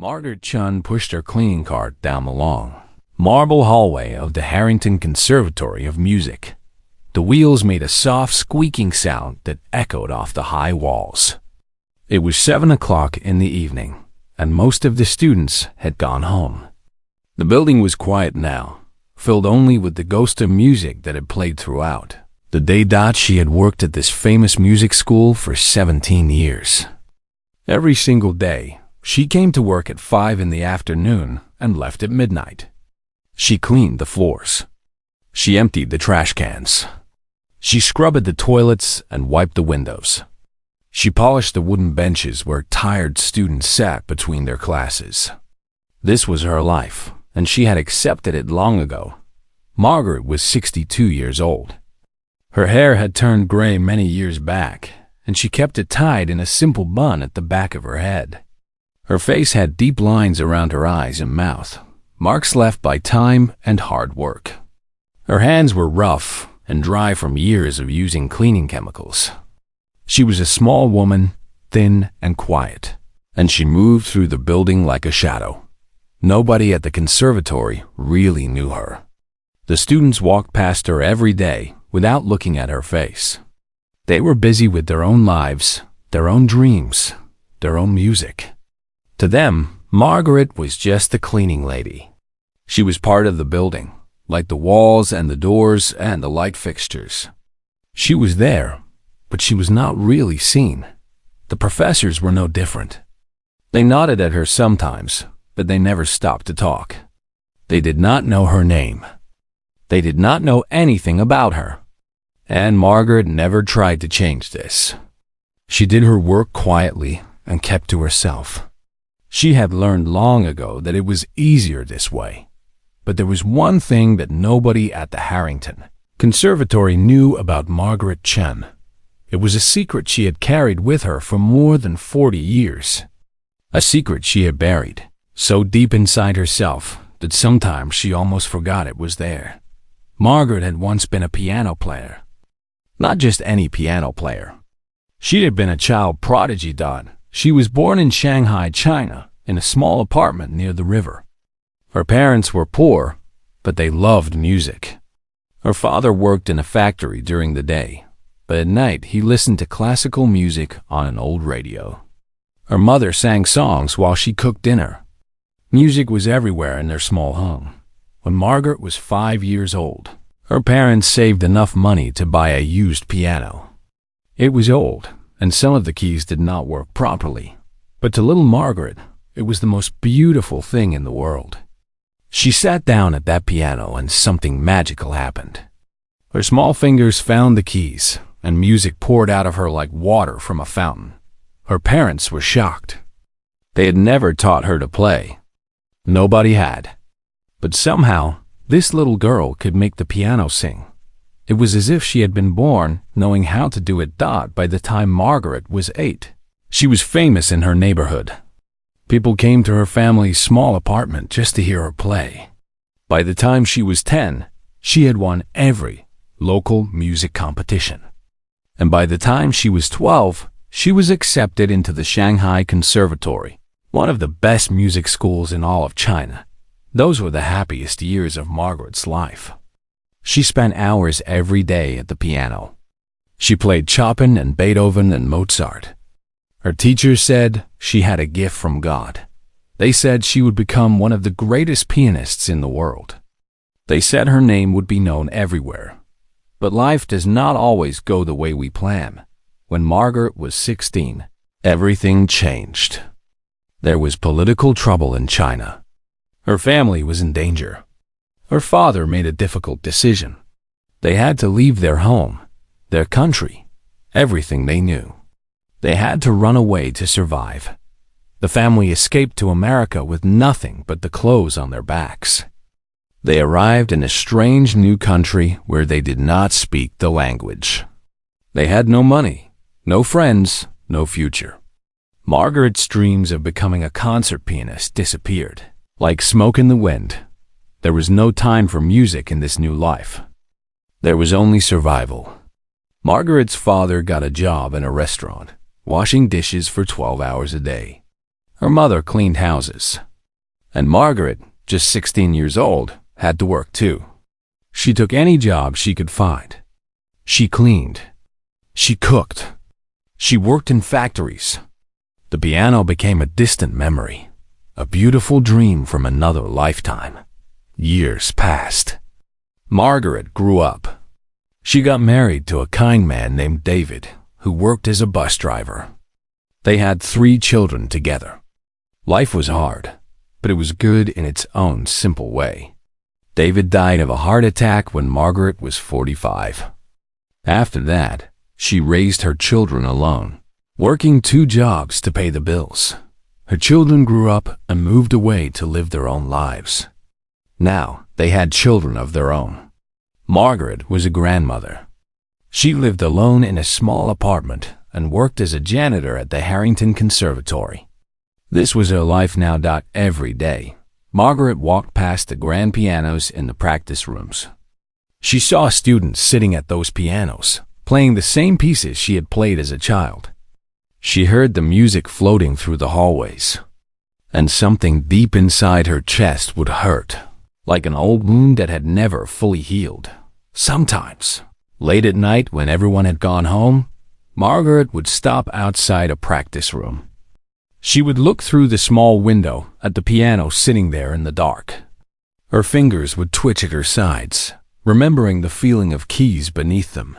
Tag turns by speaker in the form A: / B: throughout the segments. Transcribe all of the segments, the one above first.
A: Margaret Chun pushed her cleaning cart down the long, marble hallway of the Harrington Conservatory of Music. The wheels made a soft squeaking sound that echoed off the high walls. It was 7 o'clock in the evening, and most of the students had gone home. The building was quiet now, filled only with the ghost of music that had played throughout the day that she had worked at this famous music school for 17 years. Every single day, she came to work at 5 in the afternoon and left at midnight. She cleaned the floors. She emptied the trash cans. She scrubbed the toilets and wiped the windows. She polished the wooden benches where tired students sat between their classes. This was her life, and she had accepted it long ago. Margaret was 62 years old. Her hair had turned gray many years back, and she kept it tied in a simple bun at the back of her head. Her face had deep lines around her eyes and mouth, marks left by time and hard work. Her hands were rough and dry from years of using cleaning chemicals. She was a small woman, thin and quiet, and she moved through the building like a shadow. Nobody at the conservatory really knew her. The students walked past her every day without looking at her face. They were busy with their own lives, their own dreams, their own music. To them, Margaret was just the cleaning lady. She was part of the building, like the walls and the doors and the light fixtures. She was there, but she was not really seen. The professors were no different. They nodded at her sometimes, but they never stopped to talk. They did not know her name. They did not know anything about her. And Margaret never tried to change this. She did her work quietly and kept to herself. She had learned long ago that it was easier this way. But there was one thing that nobody at the Harrington Conservatory knew about Margaret Chun. It was a secret she had carried with her for more than 40 years. A secret she had buried so deep inside herself that sometimes she almost forgot it was there. Margaret had once been a piano player. Not just any piano player. She had been a child prodigy. She was born in Shanghai, China, in a small apartment near the river. Her parents were poor, but they loved music. Her father worked in a factory during the day, but at night he listened to classical music on an old radio. Her mother sang songs while she cooked dinner. Music was everywhere in their small home. When Margaret was 5 years old, her parents saved enough money to buy a used piano. It was old, and some of the keys did not work properly. But to little Margaret, it was the most beautiful thing in the world. She sat down at that piano and something magical happened. Her small fingers found the keys, and music poured out of her like water from a fountain. Her parents were shocked. They had never taught her to play. Nobody had. But somehow, this little girl could make the piano sing. It was as if she had been born knowing how to do it. By the time Margaret was 8, she was famous in her neighborhood. People came to her family's small apartment just to hear her play. By the time she was 10, she had won every local music competition. And by the time she was 12, she was accepted into the Shanghai Conservatory, one of the best music schools in all of China. Those were the happiest years of Margaret's life. She spent hours every day at the piano. She played Chopin and Beethoven and Mozart. Her teachers said she had a gift from God. They said she would become one of the greatest pianists in the world. They said her name would be known everywhere. But life does not always go the way we plan. When Margaret was 16, everything changed. There was political trouble in China. Her family was in danger. Her father made a difficult decision. They had to leave their home, their country, everything they knew. They had to run away to survive. The family escaped to America with nothing but the clothes on their backs. They arrived in a strange new country where they did not speak the language. They had no money, no friends, no future. Margaret's dreams of becoming a concert pianist disappeared. Like smoke in the wind, there was no time for music in this new life. There was only survival. Margaret's father got a job in a restaurant, washing dishes for 12 hours a day. Her mother cleaned houses. And Margaret, just 16 years old, had to work too. She took any job she could find. She cleaned. She cooked. She worked in factories. The piano became a distant memory, a beautiful dream from another lifetime. Years passed. Margaret grew up. She got married to a kind man named David, who worked as a bus driver. They had 3 children together. Life was hard, but it was good in its own simple way. David died of a heart attack when Margaret was 45. After that, she raised her children alone, working 2 jobs to pay the bills. Her children grew up and moved away to live their own lives. Now, they had children of their own. Margaret was a grandmother. She lived alone in a small apartment and worked as a janitor at the Harrington Conservatory. This was her life now. Every day, Margaret walked past the grand pianos in the practice rooms. She saw students sitting at those pianos, playing the same pieces she had played as a child. She heard the music floating through the hallways, and something deep inside her chest would hurt, like an old wound that had never fully healed. Sometimes, late at night when everyone had gone home, Margaret would stop outside a practice room. She would look through the small window at the piano sitting there in the dark. Her fingers would twitch at her sides, remembering the feeling of keys beneath them.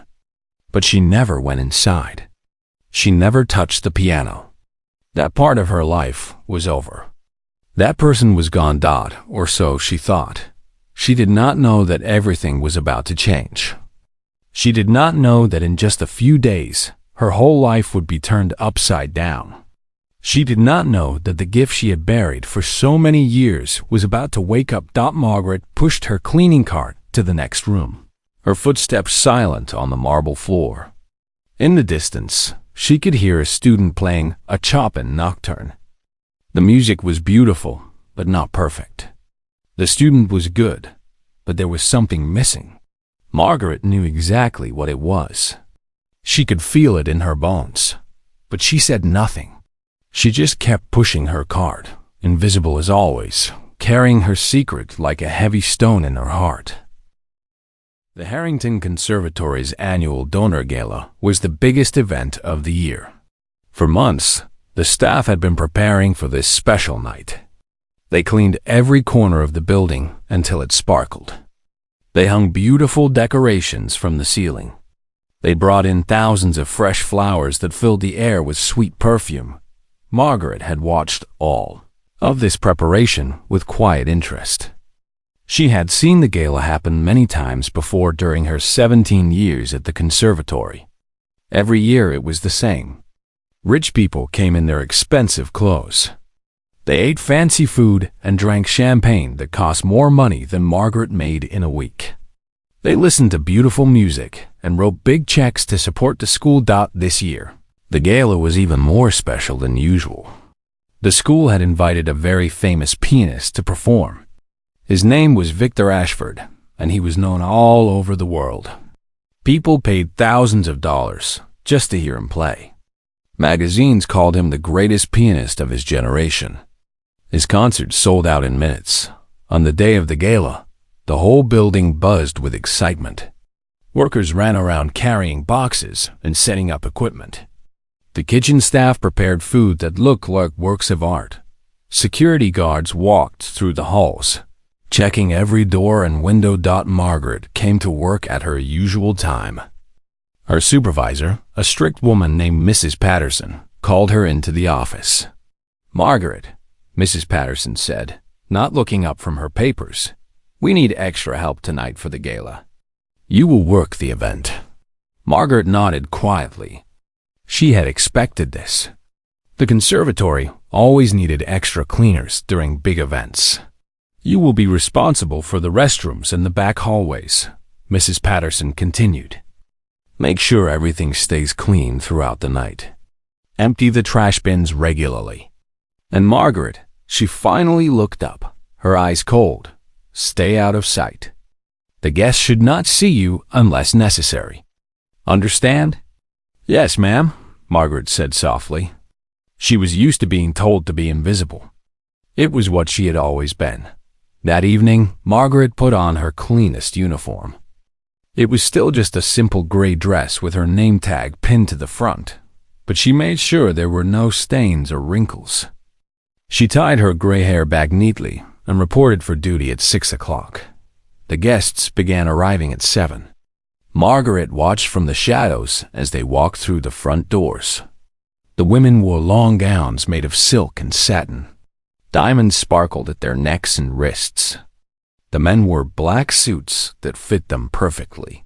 A: But she never went inside. She never touched the piano. That part of her life was over. That person was gone. Or so she thought. She did not know that everything was about to change. She did not know that in just a few days, her whole life would be turned upside down. She did not know that the gift she had buried for so many years was about to wake up. Margaret pushed her cleaning cart to the next room, her footsteps silent on the marble floor. In the distance, she could hear a student playing a Chopin nocturne. The music was beautiful, but not perfect. The student was good, but there was something missing. Margaret knew exactly what it was. She could feel it in her bones, but she said nothing. She just kept pushing her cart, invisible as always, carrying her secret like a heavy stone in her heart. The Harrington Conservatory's annual donor gala was the biggest event of the year. For months, the staff had been preparing for this special night. They cleaned every corner of the building until it sparkled. They hung beautiful decorations from the ceiling. They brought in thousands of fresh flowers that filled the air with sweet perfume. Margaret had watched all of this preparation with quiet interest. She had seen the gala happen many times before during her 17 years at the conservatory. Every year it was the same. Rich people came in their expensive clothes. They ate fancy food and drank champagne that cost more money than Margaret made in a week. They listened to beautiful music and wrote big checks to support the school. This year, the gala was even more special than usual. The school had invited a very famous pianist to perform. His name was Victor Ashford, and he was known all over the world. People paid thousands of dollars just to hear him play. Magazines called him the greatest pianist of his generation. His concert sold out in minutes. On the day of the gala, the whole building buzzed with excitement. Workers ran around carrying boxes and setting up equipment. The kitchen staff prepared food that looked like works of art. Security guards walked through the halls, checking every door and window. Margaret came to work at her usual time. Her supervisor, a strict woman named Mrs. Patterson, called her into the office. "Margaret," Mrs. Patterson said, not looking up from her papers, "we need extra help tonight for the gala. You will work the event." Margaret nodded quietly. She had expected this. The conservatory always needed extra cleaners during big events. "You will be responsible for the restrooms and the back hallways," Mrs. Patterson continued. "Make sure everything stays clean throughout the night. Empty the trash bins regularly." And Margaret, she finally looked up, her eyes cold. "Stay out of sight. The guests should not see you unless necessary. Understand?" "Yes, ma'am," Margaret said softly. She was used to being told to be invisible. It was what she had always been. That evening, Margaret put on her cleanest uniform. It was still just a simple gray dress with her name tag pinned to the front, but she made sure there were no stains or wrinkles. She tied her gray hair back neatly and reported for duty at 6 o'clock. The guests began arriving at 7. Margaret watched from the shadows as they walked through the front doors. The women wore long gowns made of silk and satin. Diamonds sparkled at their necks and wrists. The men wore black suits that fit them perfectly.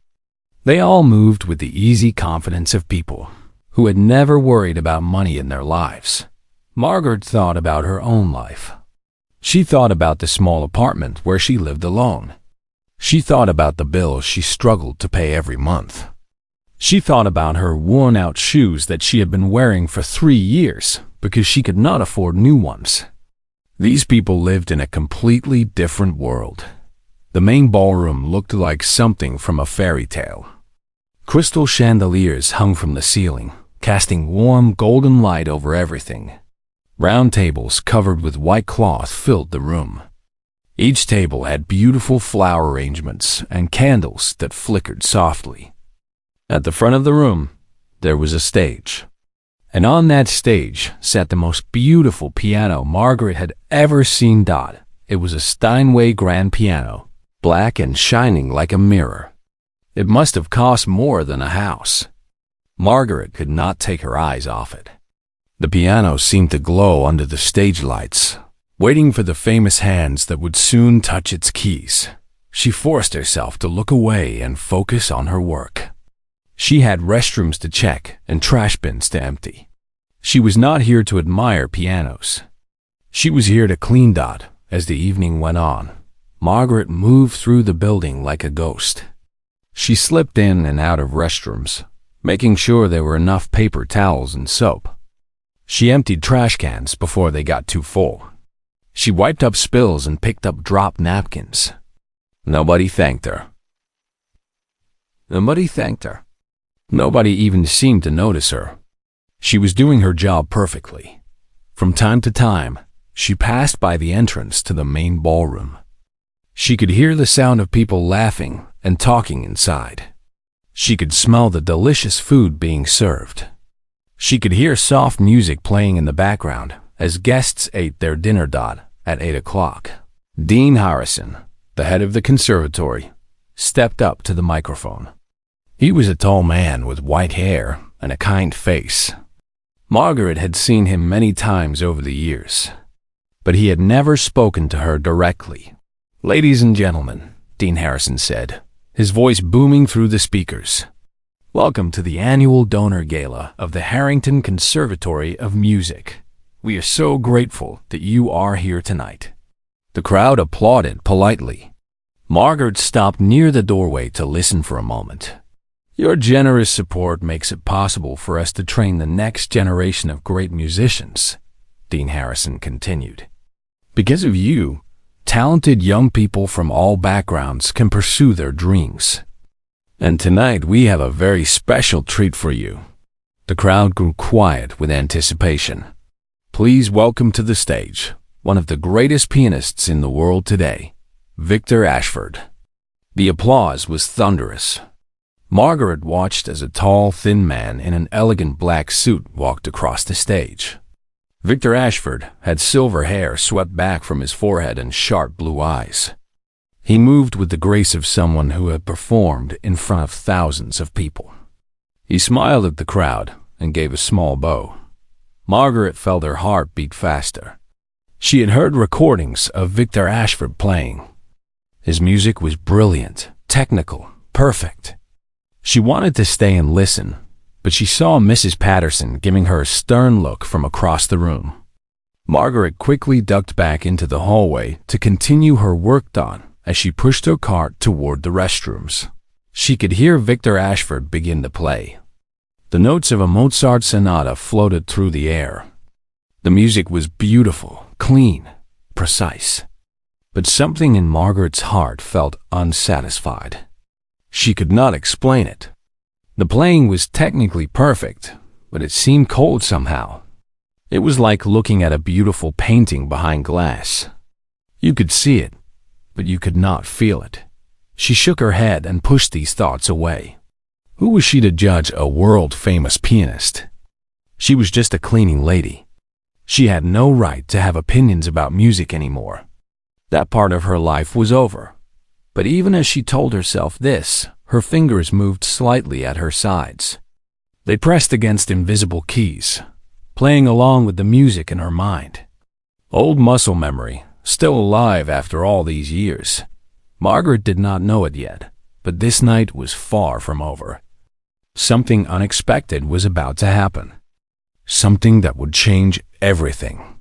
A: They all moved with the easy confidence of people who had never worried about money in their lives. Margaret thought about her own life. She thought about the small apartment where she lived alone. She thought about the bills she struggled to pay every month. She thought about her worn-out shoes that she had been wearing for 3 years because she could not afford new ones. These people lived in a completely different world. The main ballroom looked like something from a fairy tale. Crystal chandeliers hung from the ceiling, casting warm golden light over everything. Round tables covered with white cloth filled the room. Each table had beautiful flower arrangements and candles that flickered softly. At the front of the room, there was a stage. And on that stage sat the most beautiful piano Margaret had ever seen. It was a Steinway grand piano, black and shining like a mirror. It must have cost more than a house. Margaret could not take her eyes off it. The piano seemed to glow under the stage lights, waiting for the famous hands that would soon touch its keys. She forced herself to look away and focus on her work. She had restrooms to check and trash bins to empty. She was not here to admire pianos. She was here to clean. As the evening went on, Margaret moved through the building like a ghost. She slipped in and out of restrooms, making sure there were enough paper towels and soap. She emptied trash cans before they got too full. She wiped up spills and picked up dropped napkins. Nobody thanked her. Nobody even seemed to notice her. She was doing her job perfectly. From time to time, she passed by the entrance to the main ballroom. She could hear the sound of people laughing and talking inside. She could smell the delicious food being served. She could hear soft music playing in the background as guests ate their dinner. At 8 o'clock, Dean Harrison, the head of the conservatory, stepped up to the microphone. He was a tall man with white hair and a kind face. Margaret had seen him many times over the years, but he had never spoken to her directly. "Ladies and gentlemen," Dean Harrison said, his voice booming through the speakers, "welcome to the annual donor gala of the Harrington Conservatory of Music. We are so grateful that you are here tonight." The crowd applauded politely. Margaret stopped near the doorway to listen for a moment. "Your generous support makes it possible for us to train the next generation of great musicians," Dean Harrison continued. "Because of you, talented young people from all backgrounds can pursue their dreams. And tonight we have a very special treat for you." The crowd grew quiet with anticipation. "Please welcome to the stage one of the greatest pianists in the world today, Victor Ashford." The applause was thunderous. Margaret watched as a tall, thin man in an elegant black suit walked across the stage. Victor Ashford had silver hair swept back from his forehead and sharp blue eyes. He moved with the grace of someone who had performed in front of thousands of people. He smiled at the crowd and gave a small bow. Margaret felt her heart beat faster. She had heard recordings of Victor Ashford playing. His music was brilliant, technical, perfect. She wanted to stay and listen, but she saw Mrs. Patterson giving her a stern look from across the room. Margaret quickly ducked back into the hallway to continue her work as she pushed her cart toward the restrooms. She could hear Victor Ashford begin to play. The notes of a Mozart sonata floated through the air. The music was beautiful, clean, precise. But something in Margaret's heart felt unsatisfied. She could not explain it. The playing was technically perfect, but it seemed cold somehow. It was like looking at a beautiful painting behind glass. You could see it, but you could not feel it. She shook her head and pushed these thoughts away. Who was she to judge a world-famous pianist? She was just a cleaning lady. She had no right to have opinions about music anymore. That part of her life was over. But even as she told herself this, her fingers moved slightly at her sides. They pressed against invisible keys, playing along with the music in her mind. Old muscle memory, still alive after all these years. Margaret did not know it yet, but this night was far from over. Something unexpected was about to happen. Something that would change everything.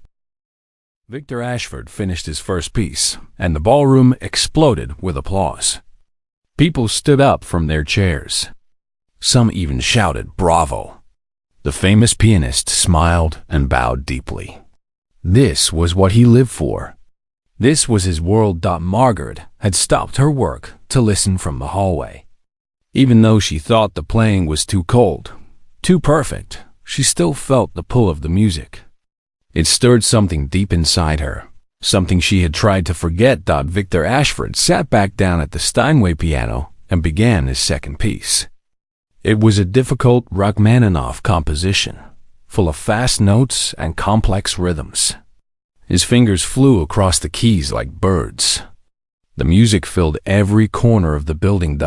A: Victor Ashford finished his first piece, and the ballroom exploded with applause. People stood up from their chairs. Some even shouted, "Bravo!" The famous pianist smiled and bowed deeply. This was what he lived for. This was his world. Margaret had stopped her work to listen from the hallway. Even though she thought the playing was too cold, too perfect, she still felt the pull of the music. It stirred something deep inside her, something she had tried to forget. Victor Ashford sat back down at the Steinway piano and began his second piece. It was a difficult Rachmaninoff composition, full of fast notes and complex rhythms. His fingers flew across the keys like birds. The music filled every corner of the building.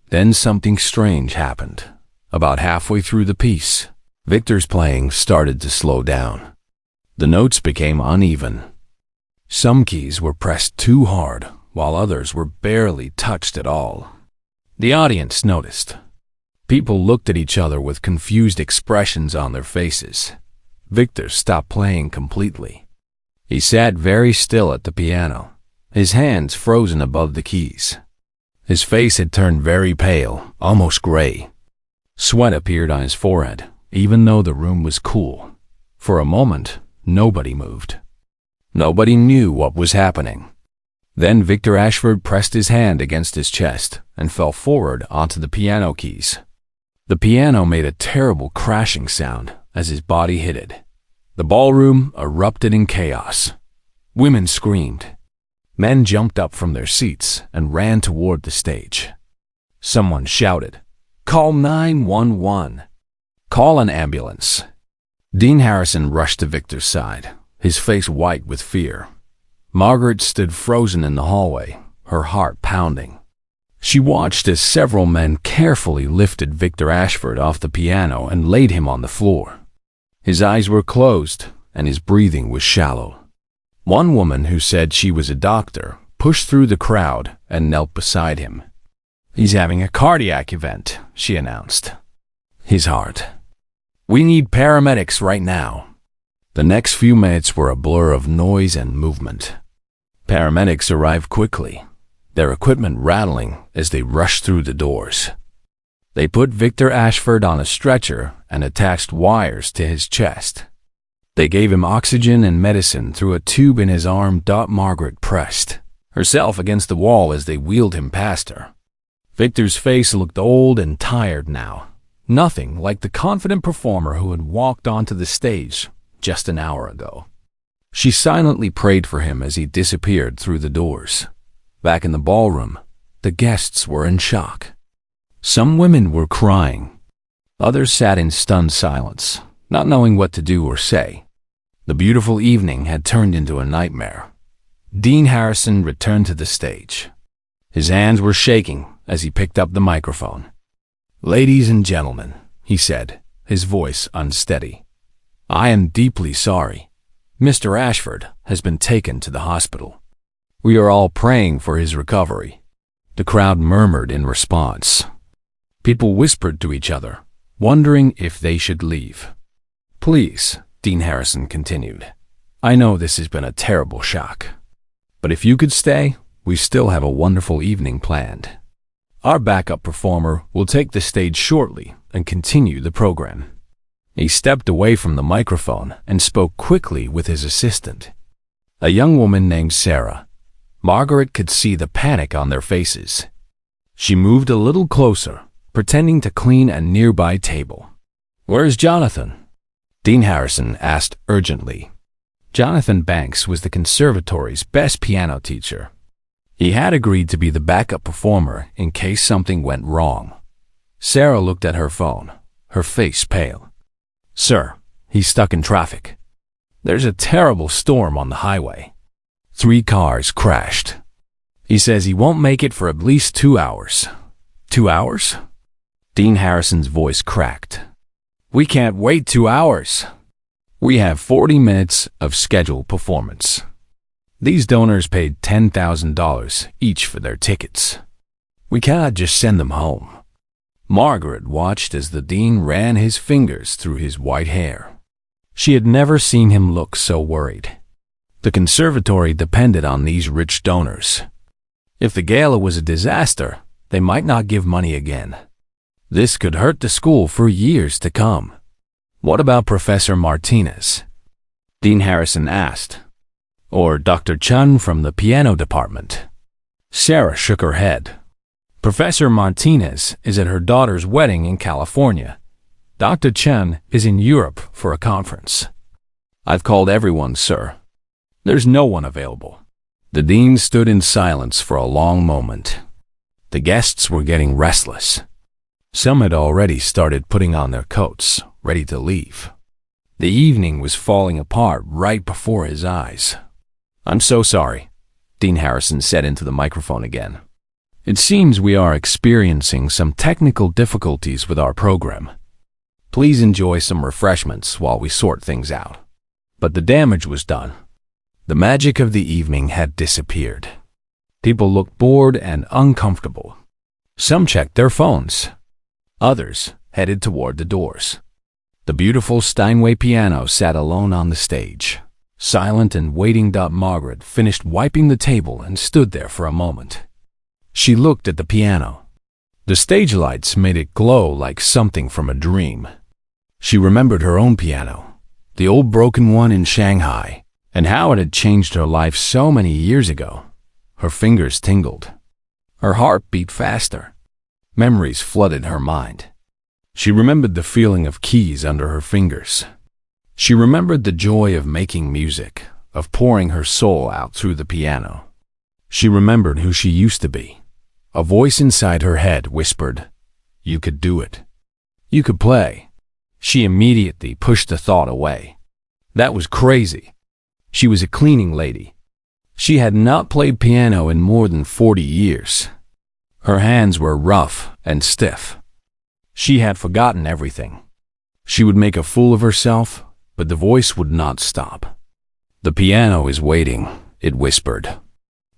A: Then something strange happened. About halfway through the piece, Victor's playing started to slow down. The notes became uneven. Some keys were pressed too hard, while others were barely touched at all. The audience noticed. People looked at each other with confused expressions on their faces. Victor stopped playing completely. He sat very still at the piano, his hands frozen above the keys. His face had turned very pale, almost gray. Sweat appeared on his forehead, even though the room was cool. For a moment, nobody moved. Nobody knew what was happening. Then Victor Ashford pressed his hand against his chest and fell forward onto the piano keys. The piano made a terrible crashing sound as his body hit it. The ballroom erupted in chaos. Women screamed. Men jumped up from their seats and ran toward the stage. Someone shouted, "Call 911! Call an ambulance!" Dean Harrison rushed to Victor's side, his face white with fear. Margaret stood frozen in the hallway, her heart pounding. She watched as several men carefully lifted Victor Ashford off the piano and laid him on the floor. His eyes were closed and his breathing was shallow. One woman, who said she was a doctor, pushed through the crowd and knelt beside him. "He's having a cardiac event," she announced. "His heart. We need paramedics right now." The next few minutes were a blur of noise and movement. Paramedics arrived quickly, their equipment rattling as they rushed through the doors. They put Victor Ashford on a stretcher and attached wires to his chest. They gave him oxygen and medicine through a tube in his arm. Margaret pressed herself against the wall as they wheeled him past her. Victor's face looked old and tired now, nothing like the confident performer who had walked onto the stage just an hour ago. She silently prayed for him as he disappeared through the doors. Back in the ballroom, the guests were in shock. Some women were crying. Others sat in stunned silence, not knowing what to do or say. The beautiful evening had turned into a nightmare. Dean Harrison returned to the stage. His hands were shaking as he picked up the microphone. "Ladies and gentlemen," he said, his voice unsteady, "I am deeply sorry. Mr. Ashford has been taken to the hospital. We are all praying for his recovery." The crowd murmured in response. People whispered to each other, wondering if they should leave. "Please," Dean Harrison continued, "I know this has been a terrible shock. But if you could stay, we still have a wonderful evening planned. Our backup performer will take the stage shortly and continue the program." He stepped away from the microphone and spoke quickly with his assistant, a young woman named Sarah. Margaret could see the panic on their faces. She moved a little closer, pretending to clean a nearby table. "Where's Jonathan?" Dean Harrison asked urgently. Jonathan Banks was the conservatory's best piano teacher. He had agreed to be the backup performer in case something went wrong. Sarah looked at her phone, her face pale. "Sir, he's stuck in traffic. There's a terrible storm on the highway. 3 cars crashed. He says he won't make it for at least 2 hours." 2 hours? Dean Harrison's voice cracked. "We can't wait 2 hours. We have 40 minutes of scheduled performance." These donors paid $10,000 each for their tickets. We cannot just send them home. Margaret watched as the dean ran his fingers through his white hair. She had never seen him look so worried. The conservatory depended on these rich donors. If the gala was a disaster, they might not give money again. This could hurt the school for years to come. "What about Professor Martinez?" Dean Harrison asked. "Or Dr. Chun from the piano department?" Sarah shook her head. "Professor Martinez is at her daughter's wedding in California. Dr. Chun is in Europe for a conference." "I've called everyone, sir. There's no one available." The dean stood in silence for a long moment. The guests were getting restless. Some had already started putting on their coats, ready to leave. The evening was falling apart right before his eyes. "I'm so sorry," Dean Harrison said into the microphone again. "It seems we are experiencing some technical difficulties with our program. Please enjoy some refreshments while we sort things out." But the damage was done. The magic of the evening had disappeared. People looked bored and uncomfortable. Some checked their phones. Others headed toward the doors. The beautiful Steinway piano sat alone on the stage. Silent and waiting. Margaret finished wiping the table and stood there for a moment. She looked at the piano. The stage lights made it glow like something from a dream. She remembered her own piano, the old broken one in Shanghai, and how it had changed her life so many years ago. Her fingers tingled. Her heart beat faster. Memories flooded her mind. She remembered the feeling of keys under her fingers. She remembered the joy of making music, of pouring her soul out through the piano. She remembered who she used to be. A voice inside her head whispered, "You could do it. You could play." She immediately pushed the thought away. That was crazy. She was a cleaning lady. She had not played piano in more than 40 years. Her hands were rough and stiff. She had forgotten everything. She would make a fool of herself, but the voice would not stop. "The piano is waiting," it whispered.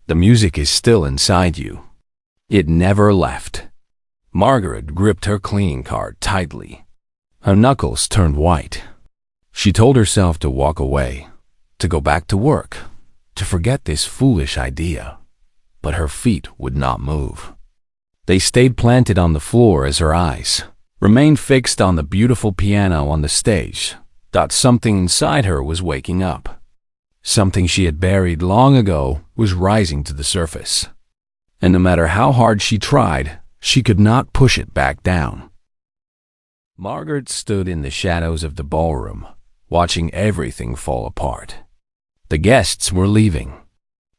A: "The music is still inside you." It never left. Margaret gripped her cleaning card tightly. Her knuckles turned white. She told herself to walk away, to go back to work, to forget this foolish idea. But her feet would not move. They stayed planted on the floor as her eyes remained fixed on the beautiful piano on the stage. Something inside her was waking up. Something she had buried long ago was rising to the surface. And no matter how hard she tried, she could not push it back down. Margaret stood in the shadows of the ballroom, watching everything fall apart. The guests were leaving.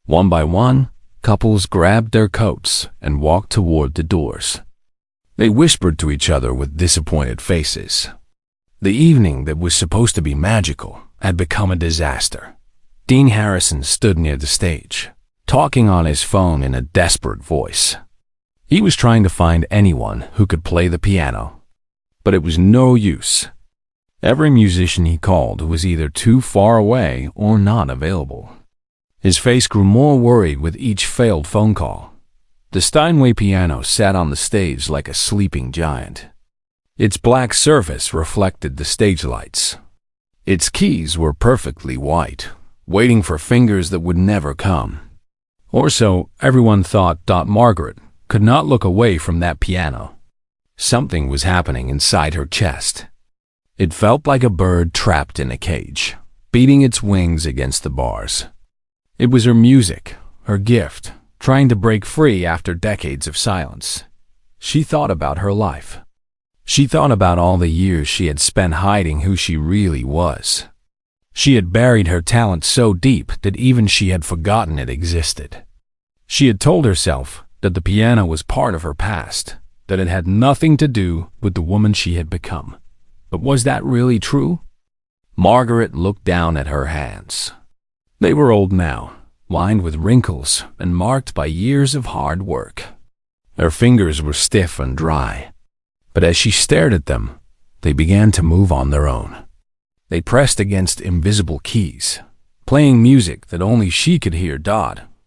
A: One by one, couples grabbed their coats and walked toward the doors. They whispered to each other with disappointed faces. The evening that was supposed to be magical had become a disaster. Dean Harrison stood near the stage, talking on his phone in a desperate voice. He was trying to find anyone who could play the piano, but it was no use. Every musician he called was either too far away or not available. His face grew more worried with each failed phone call. The Steinway piano sat on the stage like a sleeping giant. Its black surface reflected the stage lights. Its keys were perfectly white, waiting for fingers that would never come. Or so everyone thought. Margaret could not look away from that piano. Something was happening inside her chest. It felt like a bird trapped in a cage, beating its wings against the bars. It was her music, her gift, trying to break free after decades of silence. She thought about her life. She thought about all the years she had spent hiding who she really was. She had buried her talent so deep that even she had forgotten it existed. She had told herself that the piano was part of her past, that it had nothing to do with the woman she had become. But was that really true? Margaret looked down at her hands. They were old now, lined with wrinkles and marked by years of hard work. Her fingers were stiff and dry, but as she stared at them, they began to move on their own. They pressed against invisible keys, playing music that only she could hear.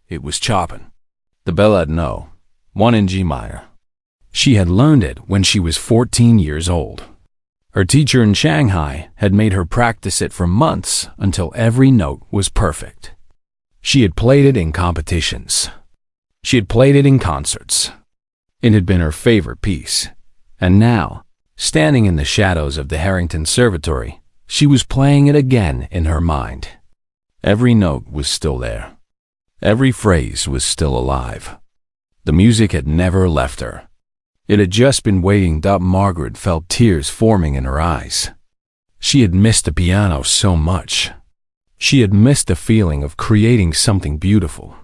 A: It was Chopin, the Ballade No. 1 in G minor. She had learned it when she was 14 years old. Her teacher in Shanghai had made her practice it for months until every note was perfect. She had played it in competitions. She had played it in concerts. It had been her favorite piece. And now, standing in the shadows of the Harrington Conservatory, she was playing it again in her mind. Every note was still there. Every phrase was still alive. The music had never left her. It had just been waiting. Margaret felt tears forming in her eyes. She had missed the piano so much. She had missed the feeling of creating something beautiful.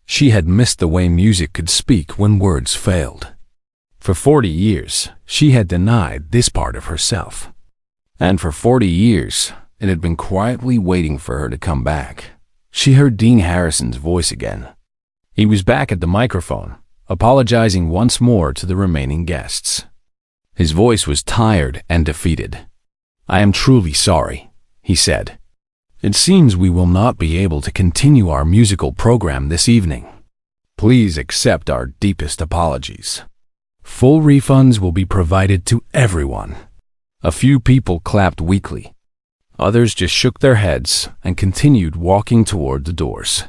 A: She had missed the way music could speak when words failed. For 40 years, she had denied this part of herself. And for 40 years, it had been quietly waiting for her to come back. She heard Dean Harrison's voice again. He was back at the microphone, apologizing once more to the remaining guests. His voice was tired and defeated. "I am truly sorry," he said. "It seems we will not be able to continue our musical program this evening. Please accept our deepest apologies. Full refunds will be provided to everyone." A few people clapped weakly. Others just shook their heads and continued walking toward the doors.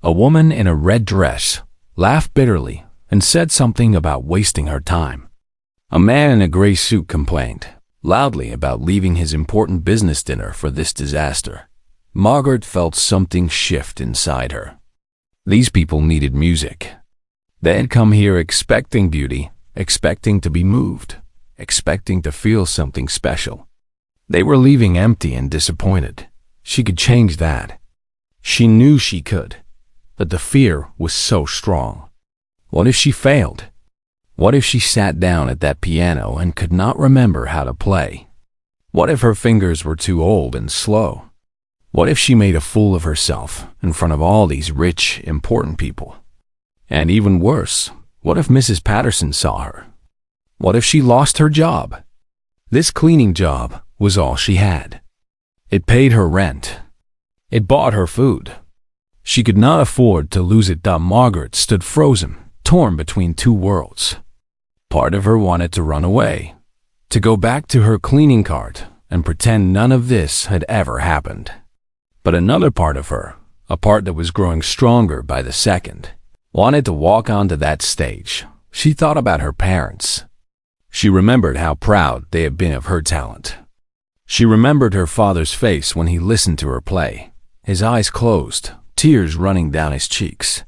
A: A woman in a red dress laughed bitterly and said something about wasting her time. A man in a gray suit complained loudly about leaving his important business dinner for this disaster. Margaret felt something shift inside her. These people needed music. They had come here expecting beauty, expecting to be moved, expecting to feel something special. They were leaving empty and disappointed. She could change that. She knew she could, but the fear was so strong. What if she failed? What if she sat down at that piano and could not remember how to play? What if her fingers were too old and slow? What if she made a fool of herself in front of all these rich, important people? And even worse, what if Mrs. Patterson saw her? What if she lost her job? This cleaning job was all she had. It paid her rent. It bought her food. She could not afford to lose it. Margaret stood frozen, torn between two worlds. Part of her wanted to run away, to go back to her cleaning cart and pretend none of this had ever happened. But another part of her, a part that was growing stronger by the second, wanted to walk onto that stage. She thought about her parents. She remembered how proud they had been of her talent. She remembered her father's face when he listened to her play, his eyes closed, tears running down his cheeks.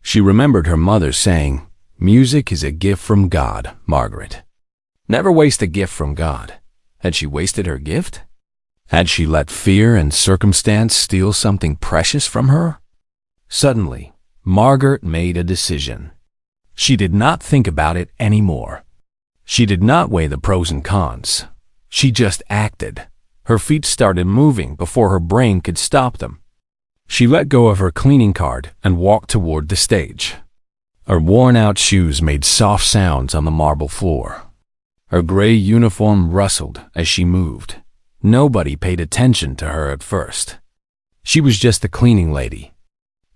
A: She remembered her mother saying, "Music is a gift from God, Margaret. Never waste a gift from God." Had she wasted her gift? Had she let fear and circumstance steal something precious from her? Suddenly, Margaret made a decision. She did not think about it anymore. She did not weigh the pros and cons. She just acted. Her feet started moving before her brain could stop them. She let go of her cleaning cart and walked toward the stage. Her worn-out shoes made soft sounds on the marble floor. Her gray uniform rustled as she moved. Nobody paid attention to her at first. She was just a cleaning lady.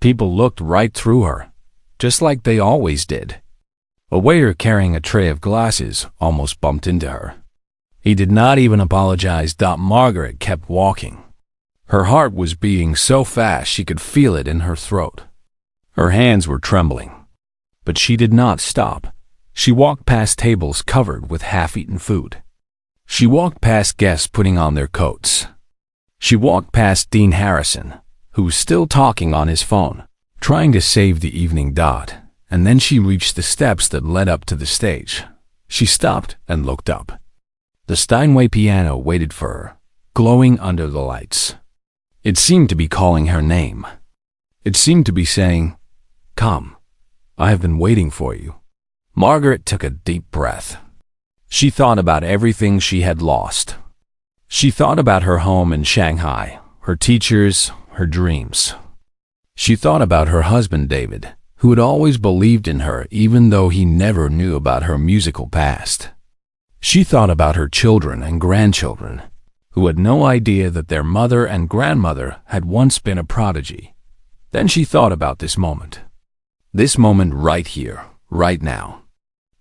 A: People looked right through her, just like they always did. A waiter carrying a tray of glasses almost bumped into her. He did not even apologize. Margaret kept walking. Her heart was beating so fast she could feel it in her throat. Her hands were trembling. But she did not stop. She walked past tables covered with half-eaten food. She walked past guests putting on their coats. She walked past Dean Harrison, who was still talking on his phone, trying to save the evening. And then she reached the steps that led up to the stage. She stopped and looked up. The Steinway piano waited for her, glowing under the lights. It seemed to be calling her name. It seemed to be saying, "Come, I have been waiting for you." Margaret took a deep breath. She thought about everything she had lost. She thought about her home in Shanghai, her teachers, her dreams. She thought about her husband David, who had always believed in her even though he never knew about her musical past. She thought about her children and grandchildren, who had no idea that their mother and grandmother had once been a prodigy. Then she thought about this moment right here, right now.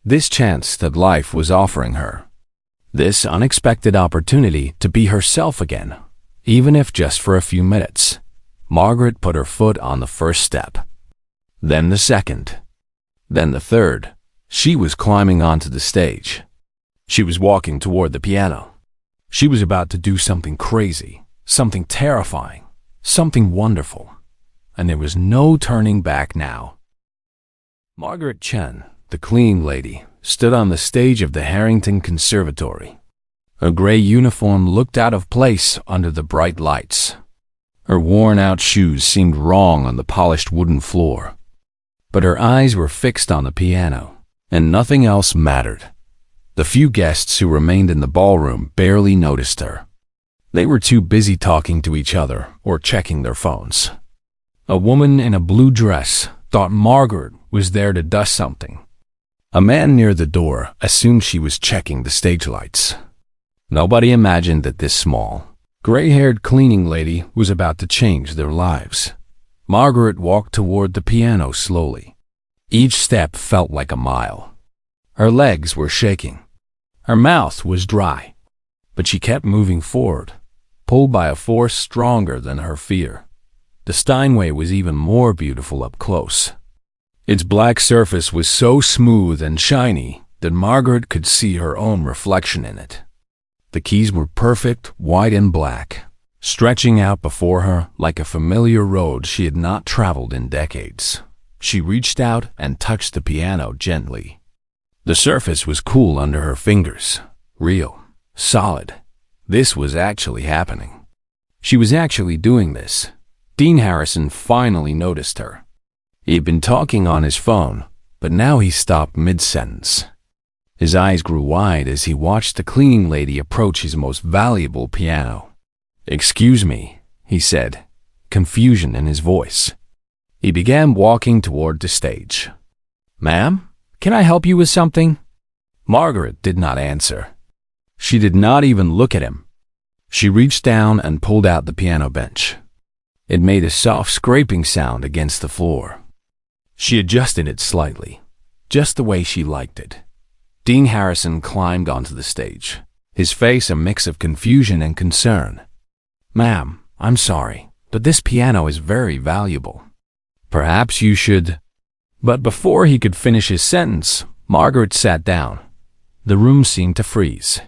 A: This chance that life was offering her. This unexpected opportunity to be herself again, even if just for a few minutes. Margaret put her foot on the first step. Then the second. Then the third. She was climbing onto the stage. She was walking toward the piano. She was about to do something crazy, something terrifying, something wonderful. And there was no turning back now. Margaret Chen, the cleaning lady, stood on the stage of the Harrington Conservatory. Her gray uniform looked out of place under the bright lights. Her worn-out shoes seemed wrong on the polished wooden floor. But her eyes were fixed on the piano, and nothing else mattered. The few guests who remained in the ballroom barely noticed her. They were too busy talking to each other or checking their phones. A woman in a blue dress thought Margaret was there to dust something. A man near the door assumed she was checking the stage lights. Nobody imagined that this small, gray-haired cleaning lady was about to change their lives. Margaret walked toward the piano slowly. Each step felt like a mile. Her legs were shaking. Her mouth was dry. But she kept moving forward, pulled by a force stronger than her fear. The Steinway was even more beautiful up close. Its black surface was so smooth and shiny that Margaret could see her own reflection in it. The keys were perfect, white and black, stretching out before her like a familiar road she had not traveled in decades. She reached out and touched the piano gently. The surface was cool under her fingers, real, solid. This was actually happening. She was actually doing this. Dean Harrison finally noticed her. He had been talking on his phone, but now he stopped mid-sentence. His eyes grew wide as he watched the cleaning lady approach his most valuable piano. "Excuse me," he said, confusion in his voice. He began walking toward the stage. "Ma'am, can I help you with something?" Margaret did not answer. She did not even look at him. She reached down and pulled out the piano bench. It made a soft scraping sound against the floor. She adjusted it slightly, just the way she liked it. Dean Harrison climbed onto the stage, his face a mix of confusion and concern. "Ma'am, I'm sorry, but this piano is very valuable. Perhaps you should—" But before he could finish his sentence, Margaret sat down. The room seemed to freeze.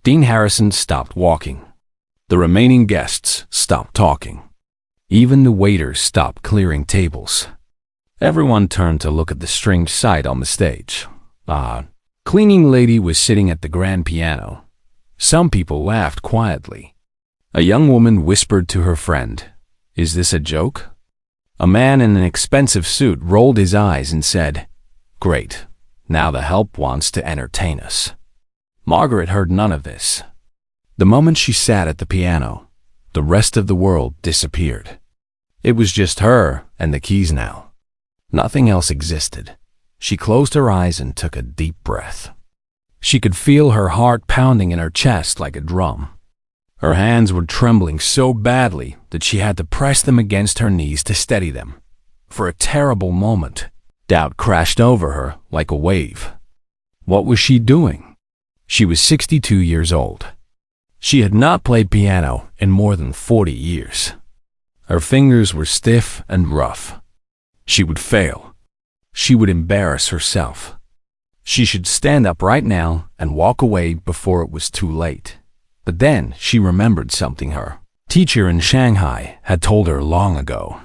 A: Dean Harrison stopped walking. The remaining guests stopped talking. Even the waiters stopped clearing tables. Everyone turned to look at the strange sight on the stage. Cleaning lady was sitting at the grand piano. Some people laughed quietly. A young woman whispered to her friend, "Is this a joke?" A man in an expensive suit rolled his eyes and said, "Great, now the help wants to entertain us." Margaret heard none of this. The moment she sat at the piano, the rest of the world disappeared. It was just her and the keys now. Nothing else existed. She closed her eyes and took a deep breath. She could feel her heart pounding in her chest like a drum. Her hands were trembling so badly that she had to press them against her knees to steady them. For a terrible moment, doubt crashed over her like a wave. What was she doing? She was 62 years old. She had not played piano in more than 40 years. Her fingers were stiff and rough. She would fail. She would embarrass herself. She should stand up right now and walk away before it was too late. But then she remembered something her teacher in Shanghai had told her long ago.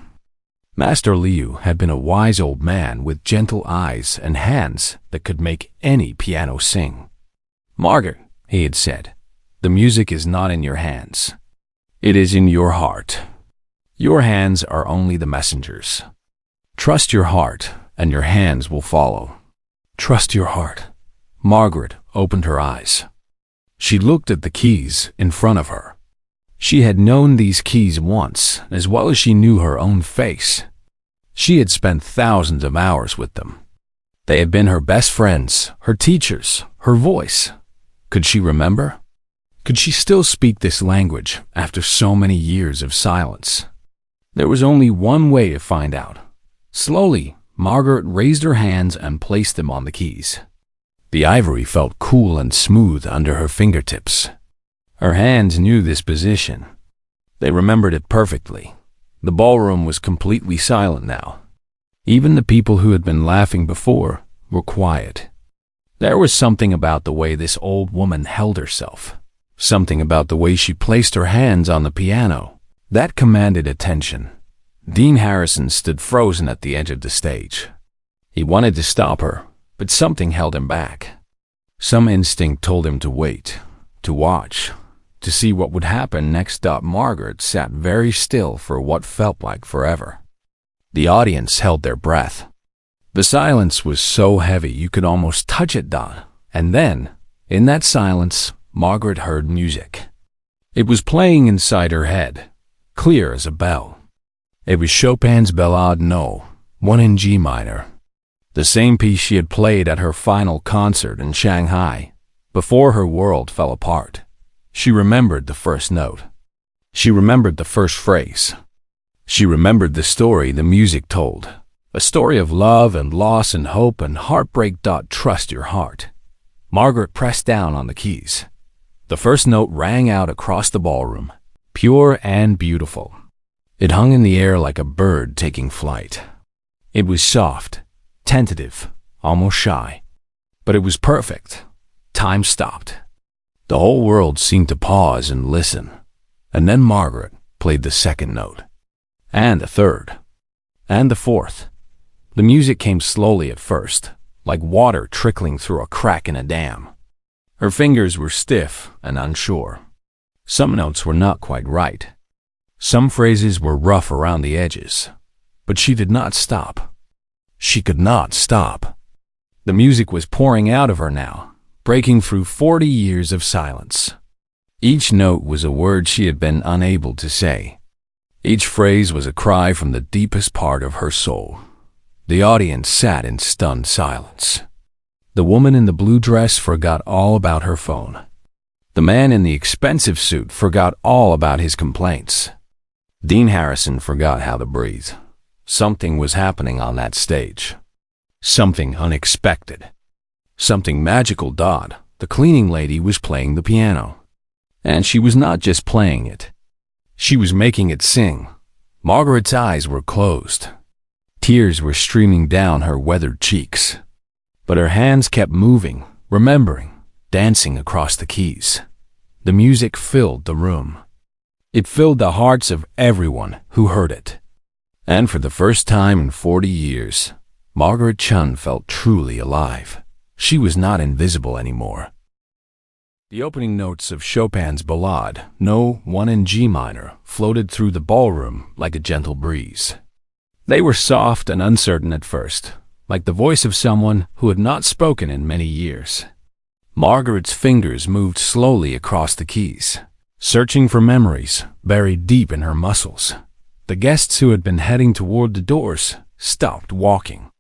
A: Master Liu had been a wise old man with gentle eyes and hands that could make any piano sing. "Margaret," he had said, "the music is not in your hands. It is in your heart. Your hands are only the messengers. Trust your heart, and your hands will follow." Trust your heart. Margaret opened her eyes. She looked at the keys in front of her. She had known these keys once, as well as she knew her own face. She had spent thousands of hours with them. They had been her best friends, her teachers, her voice. Could she remember? Could she still speak this language after so many years of silence? There was only one way to find out. Slowly, Margaret raised her hands and placed them on the keys. The ivory felt cool and smooth under her fingertips. Her hands knew this position. They remembered it perfectly. The ballroom was completely silent now. Even the people who had been laughing before were quiet. There was something about the way this old woman held herself, something about the way she placed her hands on the piano, that commanded attention. Dean Harrison stood frozen at the edge of the stage. He wanted to stop her, but something held him back. Some instinct told him to wait, to watch, to see what would happen next. Margaret sat very still for what felt like forever. The audience held their breath. The silence was so heavy you could almost touch it. And then, in that silence, Margaret heard music. It was playing inside her head, clear as a bell. It was Chopin's Ballade No. 1 in G minor, the same piece she had played at her final concert in Shanghai, before her world fell apart. She remembered the first note. She remembered the first phrase. She remembered the story the music told, a story of love and loss and hope and heartbreak. Trust your heart. Margaret pressed down on the keys. The first note rang out across the ballroom, pure and beautiful. It hung in the air like a bird taking flight. It was soft, tentative, almost shy. But it was perfect. Time stopped. The whole world seemed to pause and listen. And then Margaret played the second note, and the third, and the fourth. The music came slowly at first, like water trickling through a crack in a dam. Her fingers were stiff and unsure. Some notes were not quite right. Some phrases were rough around the edges, but she did not stop. She could not stop. The music was pouring out of her now, breaking through 40 years of silence. Each note was a word she had been unable to say. Each phrase was a cry from the deepest part of her soul. The audience sat in stunned silence. The woman in the blue dress forgot all about her phone. The man in the expensive suit forgot all about his complaints. Dean Harrison forgot how to breathe. Something was happening on that stage. Something unexpected. Something magical. The cleaning lady was playing the piano. And she was not just playing it. She was making it sing. Margaret's eyes were closed. Tears were streaming down her weathered cheeks. But her hands kept moving, remembering, dancing across the keys. The music filled the room. It filled the hearts of everyone who heard it. And for the first time in 40 years, Margaret Chun felt truly alive. She was not invisible anymore. The opening notes of Chopin's Ballade No. 1 in G minor floated through the ballroom like a gentle breeze. They were soft and uncertain at first, like the voice of someone who had not spoken in many years. Margaret's fingers moved slowly across the keys, searching for memories buried deep in her muscles. The guests who had been heading toward the doors stopped walking.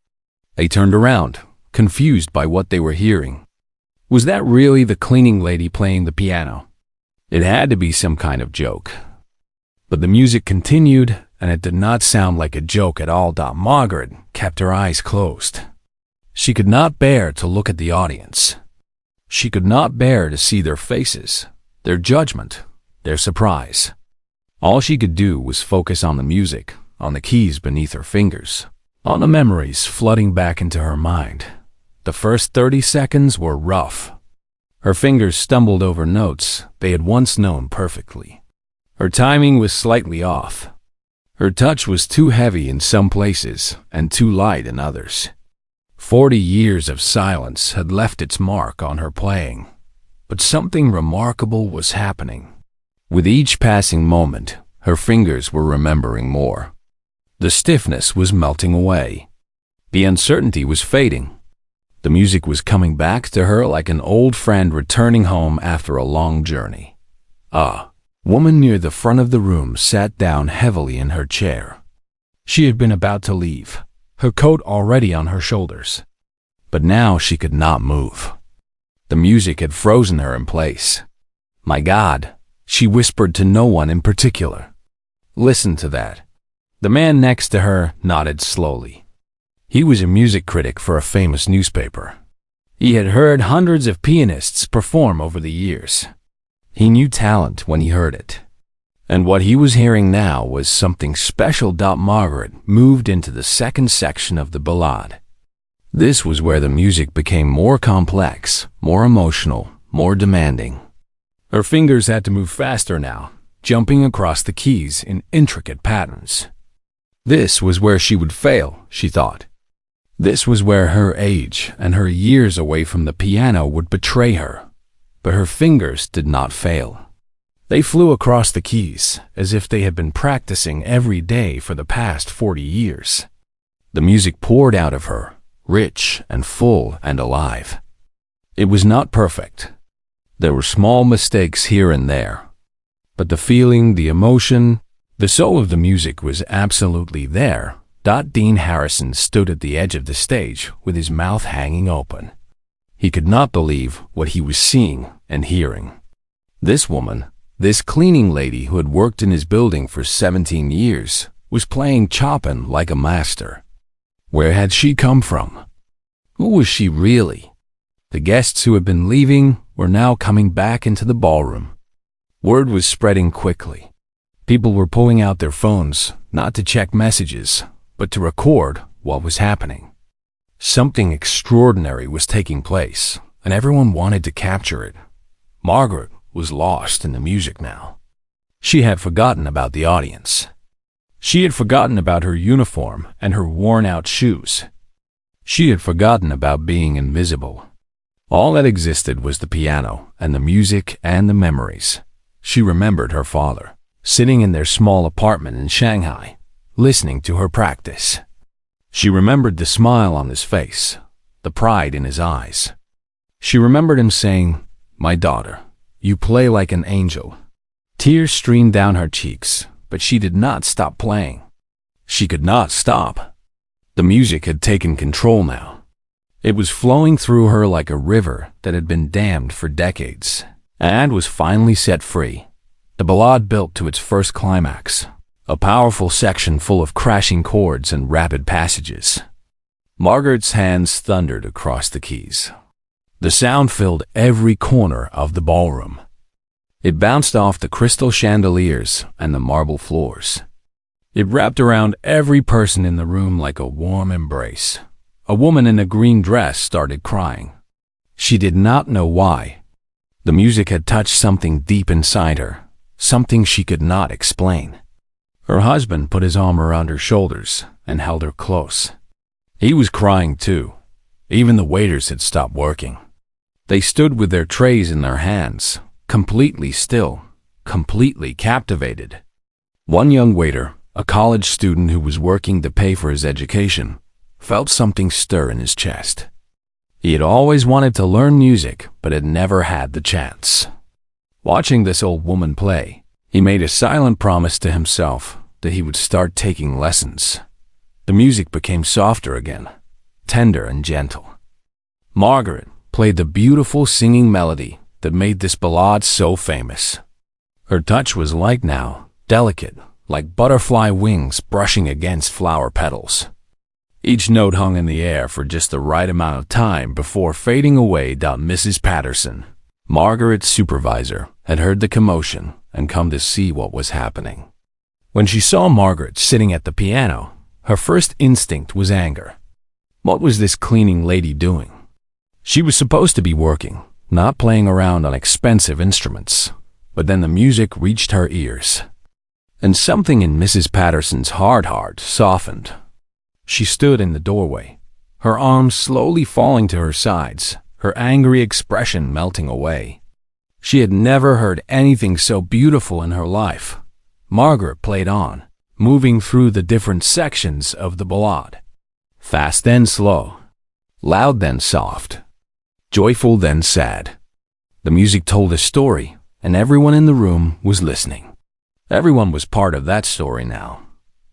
A: They turned around, confused by what they were hearing. Was that really the cleaning lady playing the piano? It had to be some kind of joke. But the music continued, and it did not sound like a joke at all. Margaret kept her eyes closed. She could not bear to look at the audience. She could not bear to see their faces, their judgment, their surprise. All she could do was focus on the music, on the keys beneath her fingers, on the memories flooding back into her mind. The first 30 seconds were rough. Her fingers stumbled over notes they had once known perfectly. Her timing was slightly off. Her touch was too heavy in some places and too light in others. 40 years of silence had left its mark on her playing, but something remarkable was happening. With each passing moment, her fingers were remembering more. The stiffness was melting away. The uncertainty was fading. The music was coming back to her like an old friend returning home after a long journey. A woman near the front of the room sat down heavily in her chair. She had been about to leave, her coat already on her shoulders. But now she could not move. The music had frozen her in place. "My God," she whispered to no one in particular. "Listen to that." The man next to her nodded slowly. He was a music critic for a famous newspaper. He had heard hundreds of pianists perform over the years. He knew talent when he heard it. And what he was hearing now was something special. Margaret moved into the second section of the ballade. This was where the music became more complex, more emotional, more demanding. Her fingers had to move faster now, jumping across the keys in intricate patterns. This was where she would fail, she thought. This was where her age and her years away from the piano would betray her. But her fingers did not fail. They flew across the keys as if they had been practicing every day for the past 40 years. The music poured out of her, rich and full and alive. It was not perfect. There were small mistakes here and there. But the feeling, the emotion, the soul of the music was absolutely there. Dean Harrison stood at the edge of the stage with his mouth hanging open. He could not believe what he was seeing and hearing. This woman, this cleaning lady who had worked in his building for 17 years, was playing Chopin like a master. Where had she come from? Who was she really? The guests who had been leaving were now coming back into the ballroom. Word was spreading quickly. People were pulling out their phones, not to check messages, but to record what was happening. Something extraordinary was taking place, and everyone wanted to capture it. Margaret was lost in the music now. She had forgotten about the audience. She had forgotten about her uniform and her worn-out shoes. She had forgotten about being invisible. All that existed was the piano and the music and the memories. She remembered her father, sitting in their small apartment in Shanghai, listening to her practice. She remembered the smile on his face, the pride in his eyes. She remembered him saying, "My daughter, you play like an angel." Tears streamed down her cheeks, but she did not stop playing. She could not stop. The music had taken control now. It was flowing through her like a river that had been dammed for decades, and was finally set free. The ballade built to its first climax, a powerful section full of crashing chords and rapid passages. Margaret's hands thundered across the keys. The sound filled every corner of the ballroom. It bounced off the crystal chandeliers and the marble floors. It wrapped around every person in the room like a warm embrace. A woman in a green dress started crying. She did not know why. The music had touched something deep inside her, something she could not explain. Her husband put his arm around her shoulders and held her close. He was crying too. Even the waiters had stopped working. They stood with their trays in their hands, completely still, completely captivated. One young waiter, a college student who was working to pay for his education, felt something stir in his chest. He had always wanted to learn music, but had never had the chance. Watching this old woman play, he made a silent promise to himself that he would start taking lessons. The music became softer again, tender and gentle. Margaret played the beautiful singing melody that made this ballade so famous. Her touch was light now, delicate, like butterfly wings brushing against flower petals. Each note hung in the air for just the right amount of time before fading away. Mrs. Patterson, Margaret's supervisor, had heard the commotion and come to see what was happening. When she saw Margaret sitting at the piano, her first instinct was anger. What was this cleaning lady doing? She was supposed to be working, not playing around on expensive instruments. But then the music reached her ears. and something in Mrs. Patterson's hard heart softened. She stood in the doorway, her arms slowly falling to her sides, her angry expression melting away. She had never heard anything so beautiful in her life. Margaret played on, moving through the different sections of the ballad. Fast then slow, loud then soft, joyful then sad. The music told a story, and everyone in the room was listening. Everyone was part of that story now.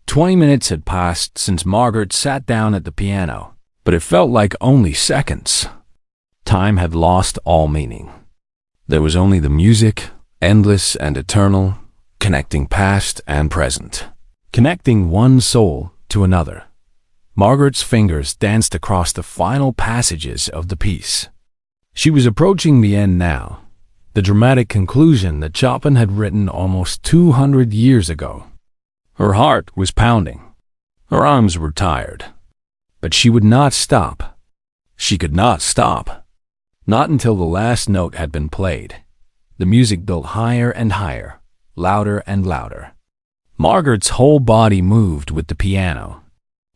A: 20 minutes had passed since Margaret sat down at the piano, but it felt like only seconds. Time had lost all meaning. There was only the music, endless and eternal, connecting past and present, connecting one soul to another. Margaret's fingers danced across the final passages of the piece. She was approaching the end now, the dramatic conclusion that Chopin had written almost 200 years ago. Her heart was pounding. Her arms were tired. But she would not stop. She could not stop. Not until the last note had been played. The music built higher and higher, louder and louder. Margaret's whole body moved with the piano.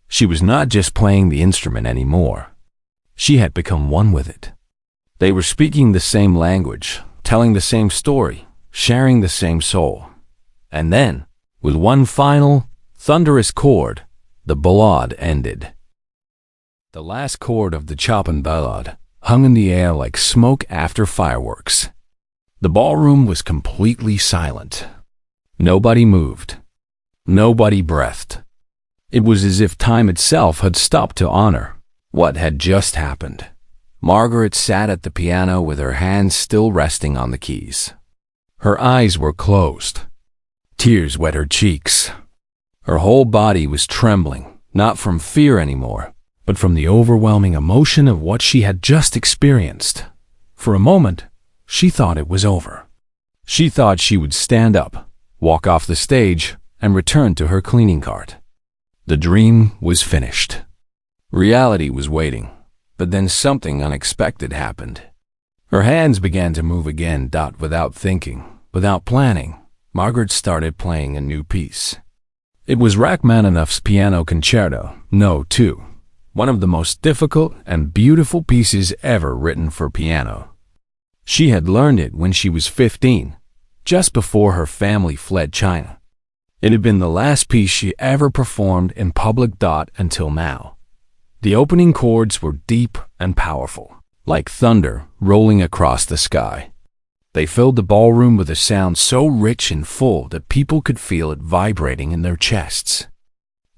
A: She was not just playing the instrument anymore. She had become one with it. They were speaking the same language, telling the same story, sharing the same soul. And then, with one final, thunderous chord, the ballad ended. The last chord of the Chopin ballad hung in the air like smoke after fireworks. The ballroom was completely silent. Nobody moved. Nobody breathed. It was as if time itself had stopped to honor what had just happened. Margaret sat at the piano with her hands still resting on the keys. Her eyes were closed. Tears wet her cheeks. Her whole body was trembling, not from fear anymore, but from the overwhelming emotion of what she had just experienced. For a moment, she thought it was over. She thought she would stand up, walk off the stage, and return to her cleaning cart. The dream was finished. Reality was waiting, but then something unexpected happened. Her hands began to move again. Without thinking, without planning, Margaret started playing a new piece. It was Rachmaninoff's Piano Concerto, No. 2, one of the most difficult and beautiful pieces ever written for piano. She had learned it when she was 15, just before her family fled China. It had been the last piece she ever performed in public. Until now. The opening chords were deep and powerful, like thunder rolling across the sky. They filled the ballroom with a sound so rich and full that people could feel it vibrating in their chests.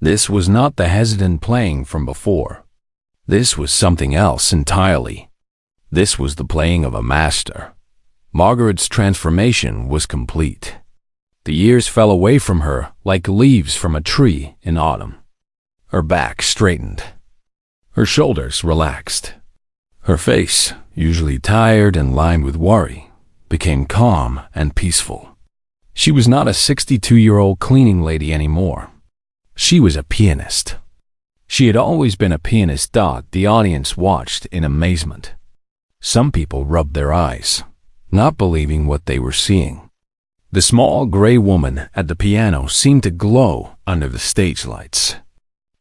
A: This was not the hesitant playing from before. This was something else entirely. This was the playing of a master. Margaret's transformation was complete. The years fell away from her like leaves from a tree in autumn. Her back straightened. Her shoulders relaxed. Her face, usually tired and lined with worry, became calm and peaceful. She was not a 62-year-old cleaning lady anymore. She was a pianist. She had always been a pianist. The audience watched in amazement. Some people rubbed their eyes, not believing what they were seeing. The small gray woman at the piano seemed to glow under the stage lights.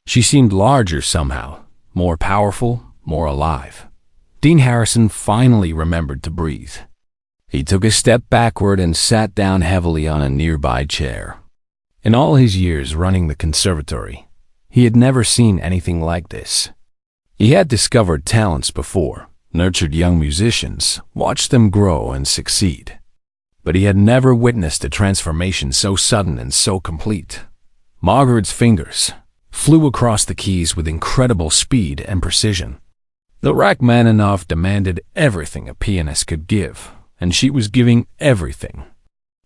A: She seemed larger somehow, more powerful, more alive. Dean Harrison finally remembered to breathe. He took a step backward and sat down heavily on a nearby chair. In all his years running the conservatory, he had never seen anything like this. He had discovered talents before, nurtured young musicians, watched them grow and succeed. But he had never witnessed a transformation so sudden and so complete. Margaret's fingers flew across the keys with incredible speed and precision. The Rachmaninoff demanded everything a pianist could give, and she was giving everything.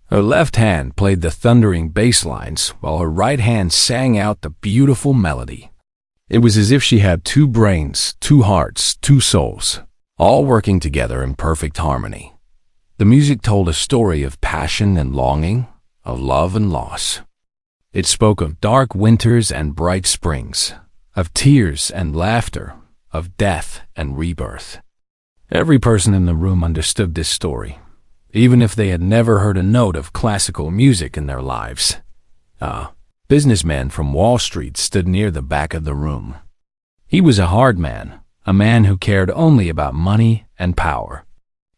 A: Her left hand played the thundering bass lines while her right hand sang out the beautiful melody. It was as if she had two brains, two hearts, two souls, all working together in perfect harmony. The music told a story of passion and longing, of love and loss. It spoke of dark winters and bright springs, of tears and laughter, of death and rebirth. Every person in the room understood this story, even if they had never heard a note of classical music in their lives. A businessman from Wall Street stood near the back of the room. He was a hard man, a man who cared only about money and power.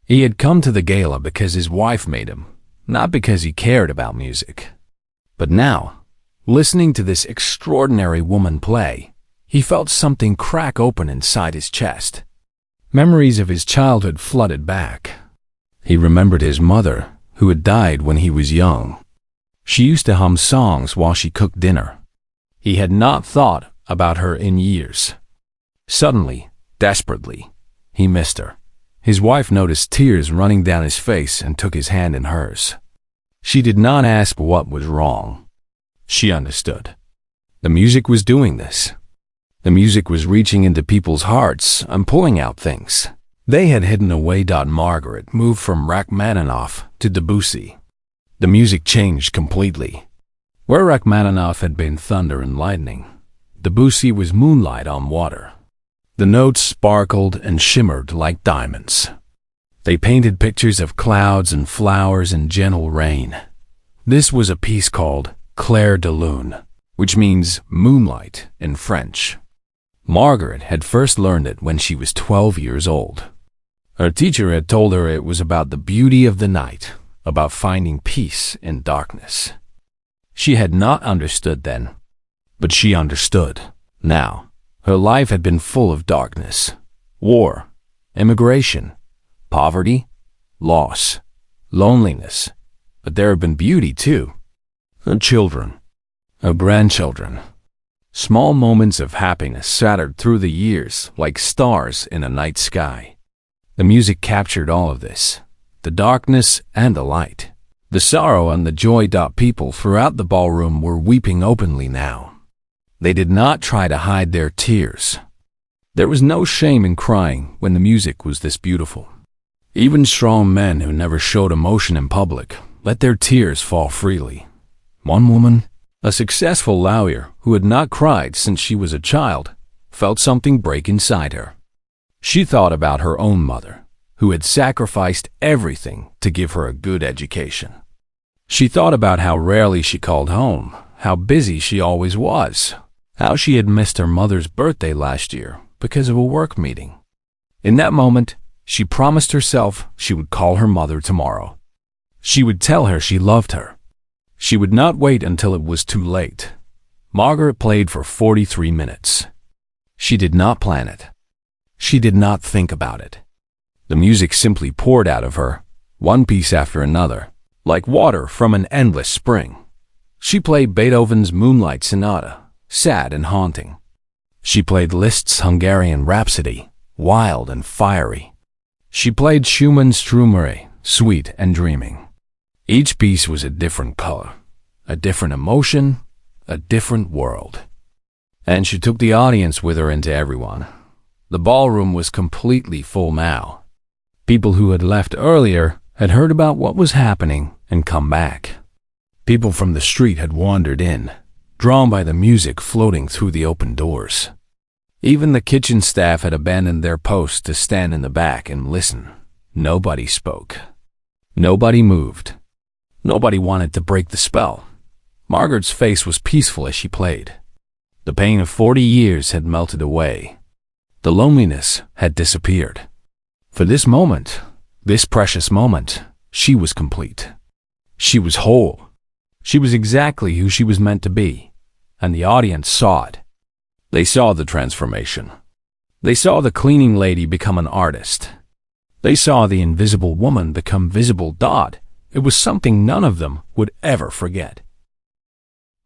A: He had come to the gala because his wife made him, not because he cared about music. But now, listening to this extraordinary woman play, he felt something crack open inside his chest. Memories of his childhood flooded back. He remembered his mother, who had died when he was young. She used to hum songs while she cooked dinner. He had not thought about her in years. Suddenly, desperately, he missed her. His wife noticed tears running down his face and took his hand in hers. She did not ask what was wrong. She understood. The music was doing this. The music was reaching into people's hearts and pulling out things they had hidden away. Margaret moved from Rachmaninoff to Debussy. The music changed completely. Where Rachmaninoff had been thunder and lightning, Debussy was moonlight on water. The notes sparkled and shimmered like diamonds. They painted pictures of clouds and flowers and gentle rain. This was a piece called Clair de Lune, which means moonlight in French. Margaret had first learned it when she was 12 years old. Her teacher had told her it was about the beauty of the night, about finding peace in darkness. She had not understood then, but she understood now. Her life had been full of darkness, war, immigration, poverty, loss, loneliness, but there had been beauty too. Her children, her grandchildren. Small moments of happiness scattered through the years like stars in a night sky. The music captured all of this, the darkness and the light, the sorrow and the joy. People throughout the ballroom were weeping openly now. They did not try to hide their tears. There was no shame in crying when the music was this beautiful. Even strong men who never showed emotion in public let their tears fall freely. One woman, a successful lawyer who had not cried since she was a child, felt something break inside her. She thought about her own mother, who had sacrificed everything to give her a good education. She thought about how rarely she called home, how busy she always was, how she had missed her mother's birthday last year because of a work meeting. In that moment, she promised herself she would call her mother tomorrow. She would tell her she loved her. She would not wait until it was too late. Margaret played for 43 minutes. She did not plan it. She did not think about it. The music simply poured out of her, one piece after another, like water from an endless spring. She played Beethoven's Moonlight Sonata, sad and haunting. She played Liszt's Hungarian Rhapsody, wild and fiery. She played Schumann's Traumerei, sweet and dreaming. Each piece was a different color, a different emotion, a different world. And she took the audience with her into everyone. The ballroom was completely full now. People who had left earlier had heard about what was happening and come back. People from the street had wandered in, drawn by the music floating through the open doors. Even the kitchen staff had abandoned their posts to stand in the back and listen. Nobody spoke. Nobody moved. Nobody wanted to break the spell. Margaret's face was peaceful as she played. The pain of 40 years had melted away. The loneliness had disappeared. For this moment, this precious moment, she was complete. She was whole. She was exactly who she was meant to be, and the audience saw it. They saw the transformation. They saw the cleaning lady become an artist. They saw the invisible woman become visible. It was something none of them would ever forget.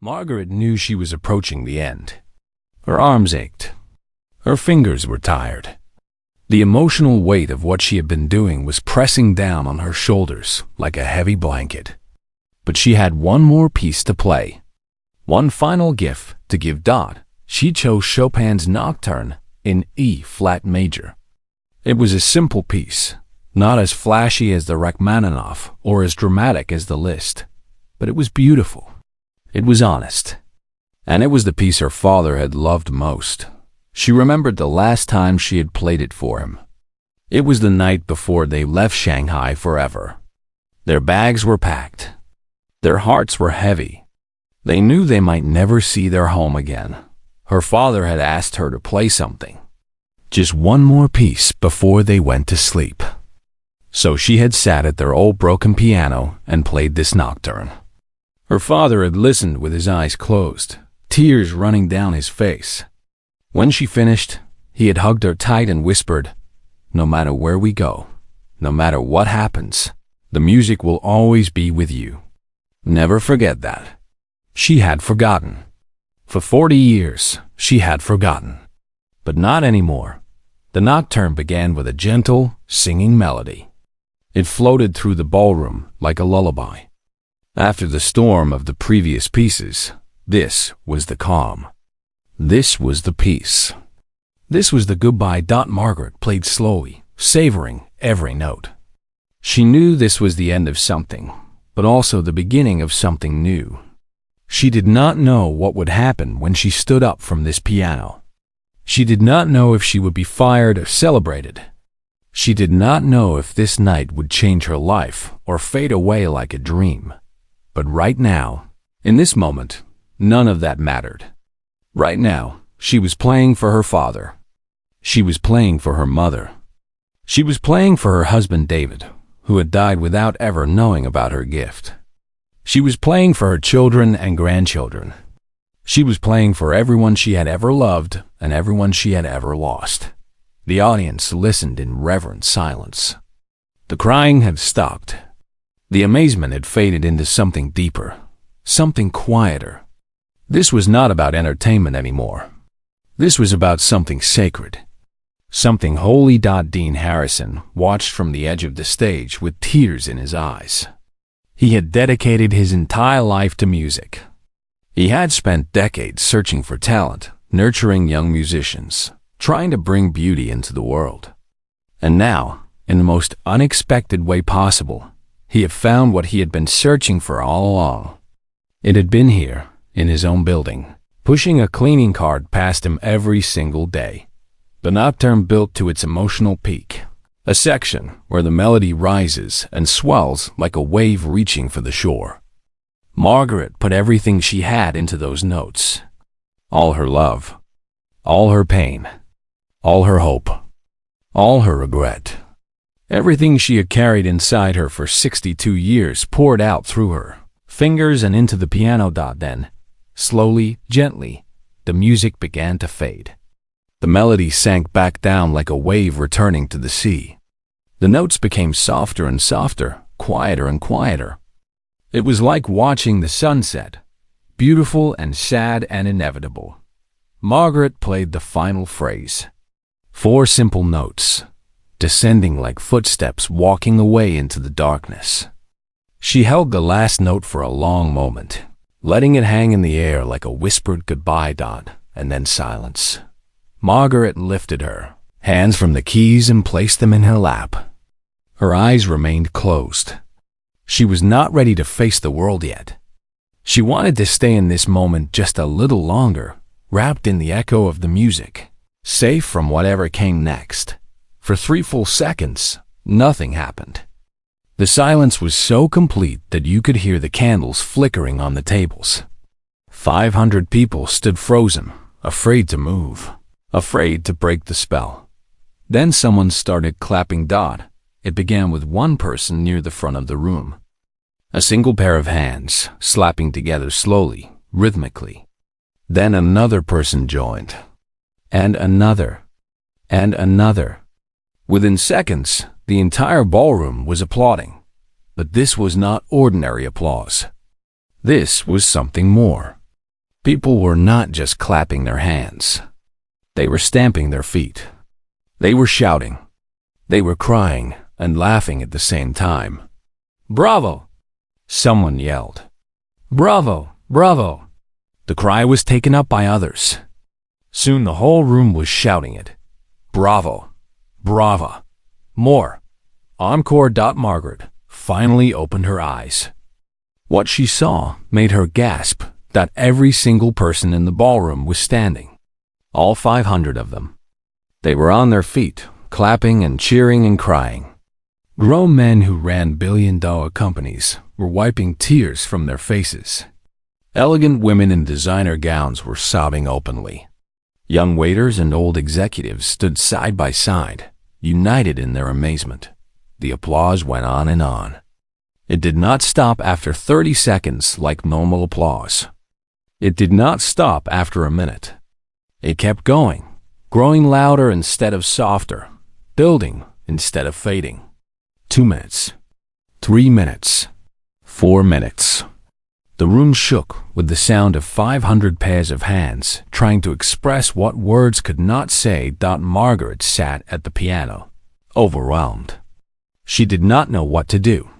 A: Margaret knew she was approaching the end. Her arms ached. Her fingers were tired. The emotional weight of what she had been doing was pressing down on her shoulders like a heavy blanket. But she had one more piece to play. One final gift to give. She chose Chopin's Nocturne in E-flat major. It was a simple piece, not as flashy as the Rachmaninoff or as dramatic as the Liszt, but it was beautiful. It was honest. And it was the piece her father had loved most. She remembered the last time she had played it for him. It was the night before they left Shanghai forever. Their bags were packed. Their hearts were heavy. They knew they might never see their home again. Her father had asked her to play something, just one more piece before they went to sleep. So she had sat at their old broken piano and played this nocturne. Her father had listened with his eyes closed, tears running down his face. When she finished, he had hugged her tight and whispered, "No matter where we go, no matter what happens, the music will always be with you. Never forget that." She had forgotten. For 40 years, she had forgotten. But not anymore. The nocturne began with a gentle, singing melody. It floated through the ballroom like a lullaby. After the storm of the previous pieces, this was the calm. This was the peace. This was the goodbye. Margaret played slowly, savoring every note. She knew this was the end of something, but also the beginning of something new. She did not know what would happen when she stood up from this piano. She did not know if she would be fired or celebrated. She did not know if this night would change her life or fade away like a dream. But right now, in this moment, none of that mattered. Right now, she was playing for her father. She was playing for her mother. She was playing for her husband David, who had died without ever knowing about her gift. She was playing for her children and grandchildren. She was playing for everyone she had ever loved and everyone she had ever lost. The audience listened in reverent silence. The crying had stopped. The amazement had faded into something deeper, something quieter. This was not about entertainment anymore. This was about something sacred, something holy. Dean Harrison watched from the edge of the stage with tears in his eyes. He had dedicated his entire life to music. He had spent decades searching for talent, nurturing young musicians, trying to bring beauty into the world. And now, in the most unexpected way possible, he had found what he had been searching for all along. It had been here, in his own building, pushing a cleaning cart past him every single day. The nocturne built to its emotional peak, a section where the melody rises and swells like a wave reaching for the shore. Margaret put everything she had into those notes. All her love, all her pain, all her hope, all her regret. Everything she had carried inside her for 62 years poured out through her fingers and into the piano. Then, slowly, gently, the music began to fade. The melody sank back down like a wave returning to the sea. The notes became softer and softer, quieter and quieter. It was like watching the sunset, beautiful and sad and inevitable. Margaret played the final phrase. 4 simple notes, descending like footsteps walking away into the darkness. She held the last note for a long moment, letting it hang in the air like a whispered goodbye. And then silence. Margaret lifted her hands from the keys and placed them in her lap. Her eyes remained closed. She was not ready to face the world yet. She wanted to stay in this moment just a little longer, wrapped in the echo of the music, safe from whatever came next. For 3 full seconds, nothing happened. The silence was so complete that you could hear the candles flickering on the tables. 500 people stood frozen, afraid to move, afraid to break the spell. Then someone started clapping. It began with one person near the front of the room. A single pair of hands, slapping together slowly, rhythmically. Then another person joined. And another. And another. Within seconds, the entire ballroom was applauding. But this was not ordinary applause. This was something more. People were not just clapping their hands. They were stamping their feet. They were shouting. They were crying and laughing at the same time. "Bravo!" someone yelled. "Bravo! Bravo!" The cry was taken up by others. Soon the whole room was shouting it. Bravo! Brava! More! Encore. Margaret finally opened her eyes. What she saw made her gasp that every single person in the ballroom was standing. All 500 of them. They were on their feet, clapping and cheering and crying. Grown men who ran billion-dollar companies were wiping tears from their faces. Elegant women in designer gowns were sobbing openly. Young waiters and old executives stood side by side, united in their amazement. The applause went on and on. It did not stop after 30 seconds like normal applause. It did not stop after a minute. It kept going, growing louder instead of softer, building instead of fading. 2 minutes. 3 minutes. 4 minutes. The room shook with the sound of 500 pairs of hands trying to express what words could not say. Margaret sat at the piano, overwhelmed. She did not know what to do.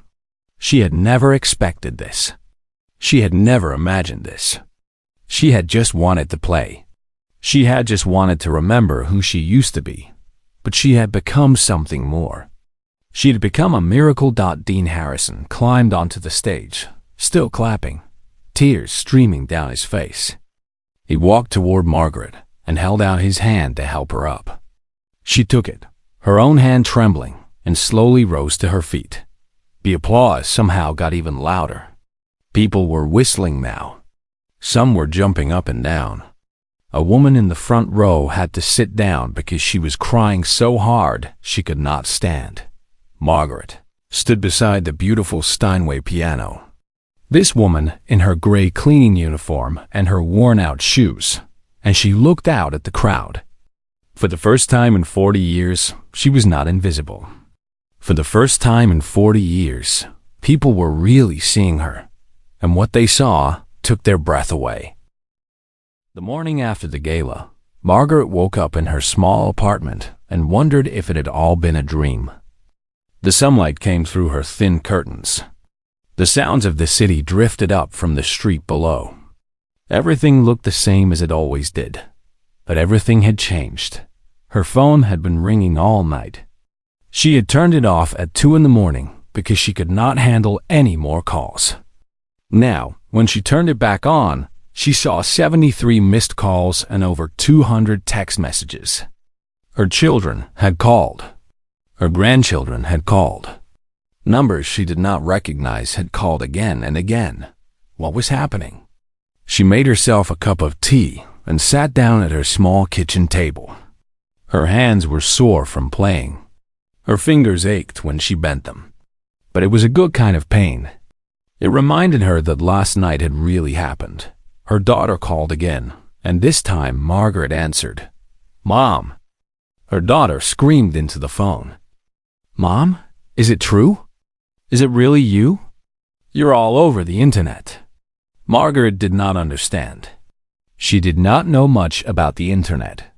A: She had never expected this. She had never imagined this. She had just wanted to play. She had just wanted to remember who she used to be. But she had become something more. She had become a miracle. Dean Harrison climbed onto the stage, still clapping, tears streaming down his face. He walked toward Margaret and held out his hand to help her up. She took it, her own hand trembling, and slowly rose to her feet. The applause somehow got even louder. People were whistling now. Some were jumping up and down. A woman in the front row had to sit down because she was crying so hard she could not stand. Margaret stood beside the beautiful Steinway piano. This woman in her gray cleaning uniform and her worn-out shoes, and she looked out at the crowd. For the first time in 40 years, she was not invisible. For the first time in 40 years, people were really seeing her, and what they saw took their breath away. The morning after the gala, Margaret woke up in her small apartment and wondered if it had all been a dream. The sunlight came through her thin curtains. The sounds of the city drifted up from the street below. Everything looked the same as it always did, but everything had changed. Her phone had been ringing all night. She had turned it off at 2 a.m. because she could not handle any more calls. Now, when she turned it back on, she saw 73 missed calls and over 200 text messages. Her children had called. Her grandchildren had called. Numbers she did not recognize had called again and again. What was happening? She made herself a cup of tea and sat down at her small kitchen table. Her hands were sore from playing. Her fingers ached when she bent them. But it was a good kind of pain. It reminded her that last night had really happened. Her daughter called again, and this time Margaret answered. "Mom!" Her daughter screamed into the phone. "Mom, is it true? Is it really you? You're all over the internet." Margaret did not understand. She did not know much about the internet.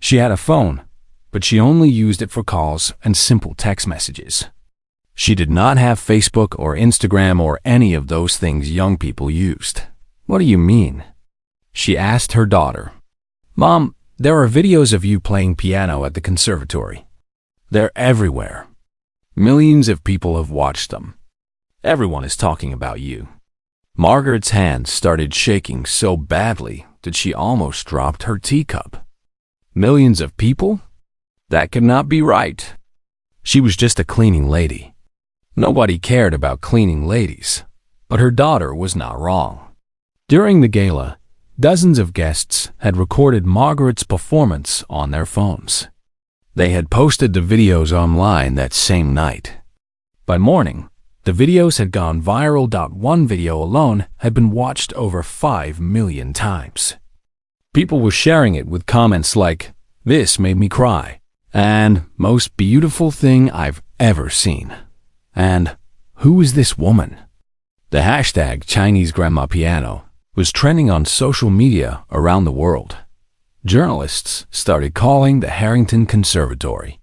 A: She had a phone, but she only used it for calls and simple text messages. She did not have Facebook or Instagram or any of those things young people used. "What do you mean?" She asked her daughter. "Mom, there are videos of you playing piano at the conservatory. They're everywhere. Millions of people have watched them. Everyone is talking about you." Margaret's hands started shaking so badly that she almost dropped her teacup. Millions of people? That could not be right. She was just a cleaning lady. Nobody cared about cleaning ladies, but her daughter was not wrong. During the gala, dozens of guests had recorded Margaret's performance on their phones. They had posted the videos online that same night. By morning, the videos had gone viral. One video alone had been watched over 5 million times. People were sharing it with comments like, "This made me cry," and "Most beautiful thing I've ever seen," and "Who is this woman?" The hashtag Chinese Grandma Piano was trending on social media around the world. Journalists started calling the Harrington Conservatory,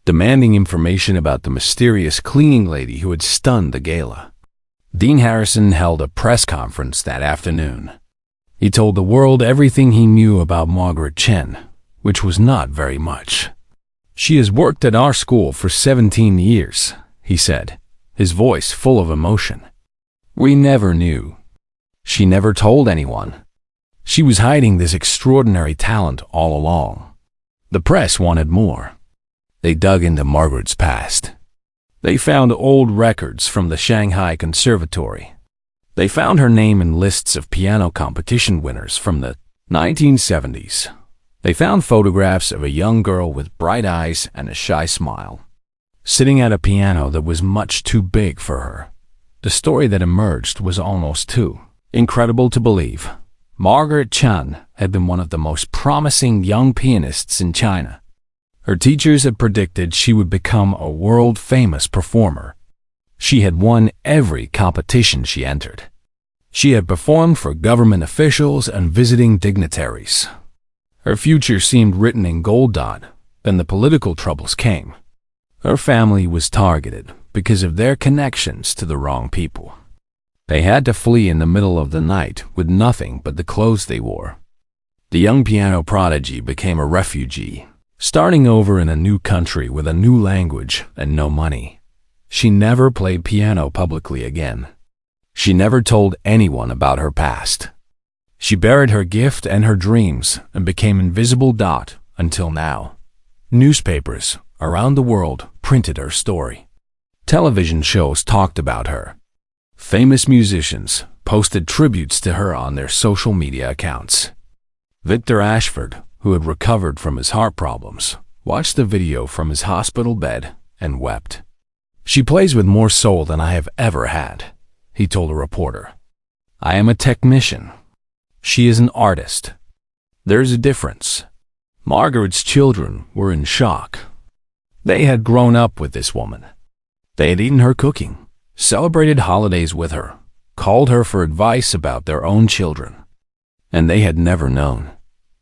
A: demanding information about the mysterious cleaning lady who had stunned the gala. Dean Harrison held a press conference that afternoon. He told the world everything he knew about Margaret Chen, which was not very much. "She has worked at our school for 17 years, he said, his voice full of emotion. "We never knew. She never told anyone. She was hiding this extraordinary talent all along." The press wanted more. They dug into Margaret's past. They found old records from the Shanghai Conservatory. They found her name in lists of piano competition winners from the 1970s. They found photographs of a young girl with bright eyes and a shy smile, sitting at a piano that was much too big for her. The story that emerged was almost too incredible to believe. Margaret Chan had been one of the most promising young pianists in China. Her teachers had predicted she would become a world-famous performer. She had won every competition she entered. She had performed for government officials and visiting dignitaries. Her future seemed written in gold. Then the political troubles came. Her family was targeted because of their connections to the wrong people. They had to flee in the middle of the night with nothing but the clothes they wore. The young piano prodigy became a refugee, starting over in a new country with a new language and no money. She never played piano publicly again. She never told anyone about her past. She buried her gift and her dreams and became invisible. Until now. Newspapers around the world printed her story. Television shows talked about her. Famous musicians posted tributes to her on their social media accounts. Victor Ashford, who had recovered from his heart problems, watched the video from his hospital bed and wept. "She plays with more soul than I have ever had," he told a reporter. "I am a technician. She is an artist. There's a difference." Margaret's children were in shock. They had grown up with this woman. They had eaten her cooking, celebrated holidays with her, called her for advice about their own children. And they had never known.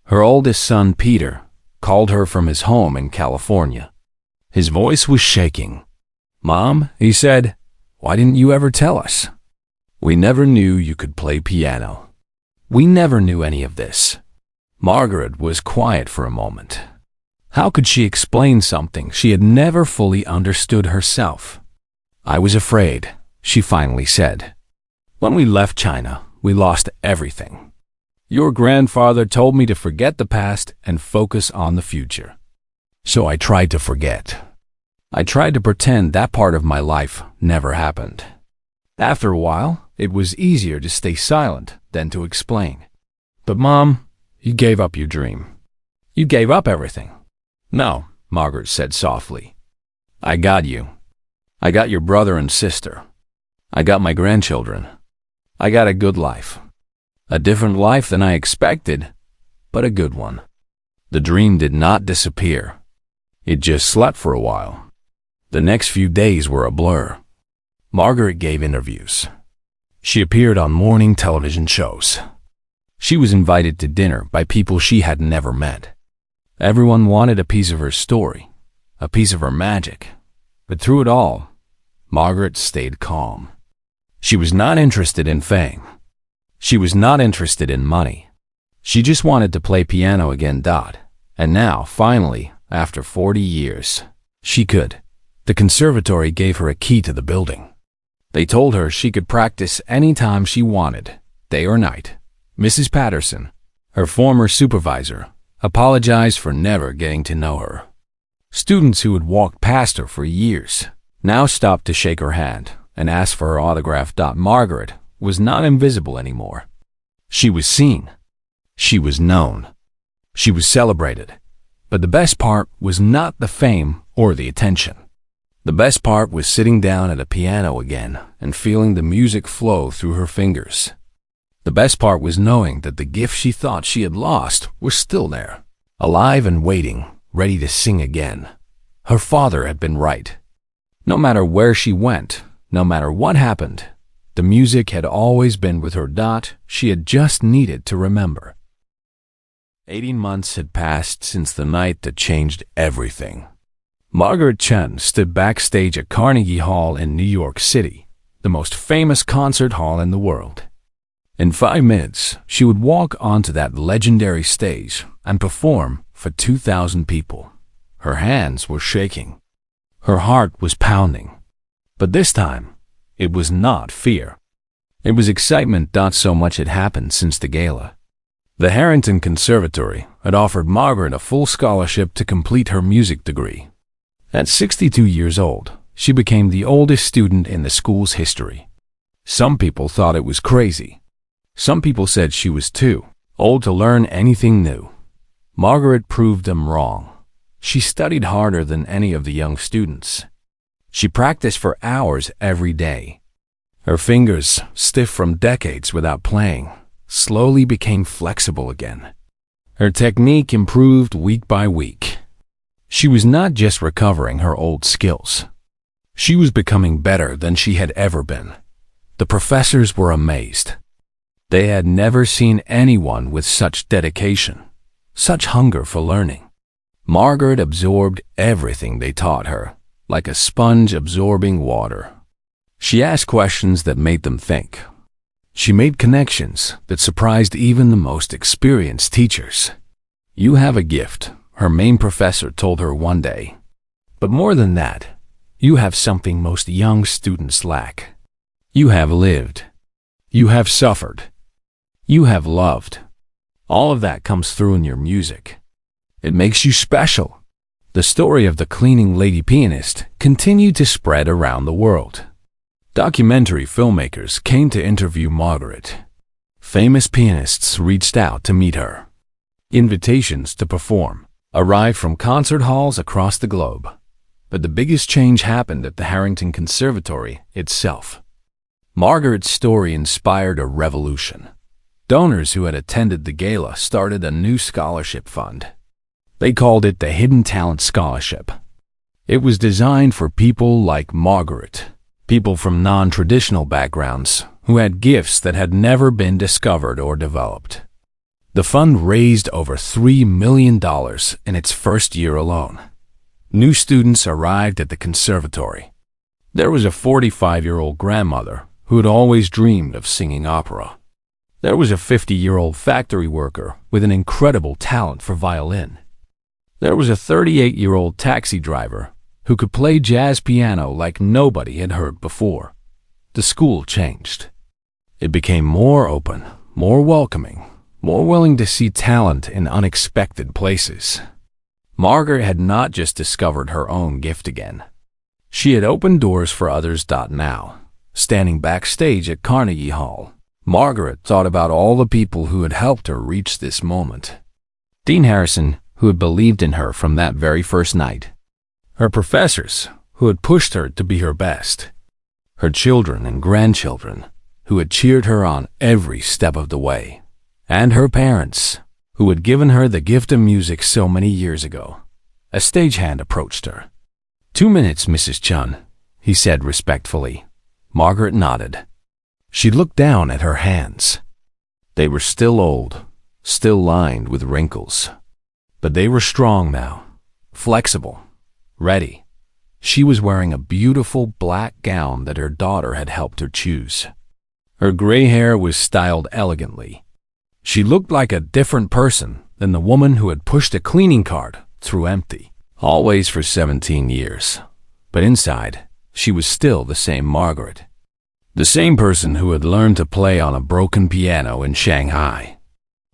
A: Her oldest son, Peter, called her from his home in California. His voice was shaking. "Mom," he said, "why didn't you ever tell us? We never knew you could play piano. We never knew any of this." Margaret was quiet for a moment. How could she explain something she had never fully understood herself? "I was afraid," she finally said. "When we left China, we lost everything. Your grandfather told me to forget the past and focus on the future. So I tried to forget. I tried to pretend that part of my life never happened. After a while, it was easier to stay silent than to explain. But Mom, you gave up your dream. You gave up everything." "No," Margaret said softly. "I got you. I got your brother and sister. I got my grandchildren. I got a good life. A different life than I expected, but a good one." The dream did not disappear. It just slept for a while. The next few days were a blur. Margaret gave interviews. She appeared on morning television shows. She was invited to dinner by people she had never met. Everyone wanted a piece of her story, a piece of her magic. But through it all, Margaret stayed calm. She was not interested in fame. She was not interested in money. She just wanted to play piano again. And now, finally, after 40 years, she could. The conservatory gave her a key to the building. They told her she could practice any time she wanted, day or night. Mrs. Patterson, her former supervisor, apologized for never getting to know her. Students who had walked past her for years now stopped to shake her hand and ask for her autograph. Margaret was not invisible anymore. She was seen. She was known. She was celebrated. But the best part was not the fame or the attention. The best part was sitting down at a piano again and feeling the music flow through her fingers. The best part was knowing that the gift she thought she had lost was still there, alive and waiting, ready to sing again. Her father had been right. No matter where she went, no matter what happened, the music had always been with her. She had just needed to remember. 18 months had passed since the night that changed everything. Margaret Chan stood backstage at Carnegie Hall in New York City, the most famous concert hall in the world. In 5 minutes, she would walk onto that legendary stage and perform for 2,000 people. Her hands were shaking. Her heart was pounding. But this time, it was not fear. It was excitement. So much had happened since the gala. The Harrington Conservatory had offered Margaret a full scholarship to complete her music degree. At 62 years old, she became the oldest student in the school's history. Some people thought it was crazy. Some people said she was too old to learn anything new. Margaret proved them wrong. She studied harder than any of the young students. She practiced for hours every day. Her fingers, stiff from decades without playing, slowly became flexible again. Her technique improved week by week. She was not just recovering her old skills. She was becoming better than she had ever been. The professors were amazed. They had never seen anyone with such dedication, such hunger for learning. Margaret absorbed everything they taught her, like a sponge absorbing water. She asked questions that made them think. She made connections that surprised even the most experienced teachers. "You have a gift," her main professor told her one day. "But more than that, you have something most young students lack. You have lived. You have suffered. You have loved. All of that comes through in your music. It makes you special." The story of the cleaning lady pianist continued to spread around the world. Documentary filmmakers came to interview Margaret. Famous pianists reached out to meet her. Invitations to perform arrived from concert halls across the globe. But the biggest change happened at the Harrington Conservatory itself. Margaret's story inspired a revolution. Donors who had attended the gala started a new scholarship fund. They called it the Hidden Talent Scholarship. It was designed for people like Margaret, people from non-traditional backgrounds who had gifts that had never been discovered or developed. The fund raised over $3 million in its first year alone. New students arrived at the conservatory. There was a 45-year-old grandmother who had always dreamed of singing opera. There was a 50-year-old factory worker with an incredible talent for violin. There was a 38-year-old taxi driver who could play jazz piano like nobody had heard before. The school changed. It became more open, more welcoming, more willing to see talent in unexpected places. Margaret had not just discovered her own gift again. She had opened doors for others. Now, standing backstage at Carnegie Hall, Margaret thought about all the people who had helped her reach this moment. Dean Harrison, who had believed in her from that very first night. Her professors, who had pushed her to be her best. Her children and grandchildren, who had cheered her on every step of the way. And her parents, who had given her the gift of music so many years ago. A stagehand approached her. "2 minutes, Mrs. Chun," he said respectfully. Margaret nodded. She looked down at her hands. They were still old, still lined with wrinkles. But they were strong now, flexible, ready. She was wearing a beautiful black gown that her daughter had helped her choose. Her gray hair was styled elegantly. She looked like a different person than the woman who had pushed a cleaning cart through empty hallways for 17 years. But inside, she was still the same Margaret. The same person who had learned to play on a broken piano in Shanghai.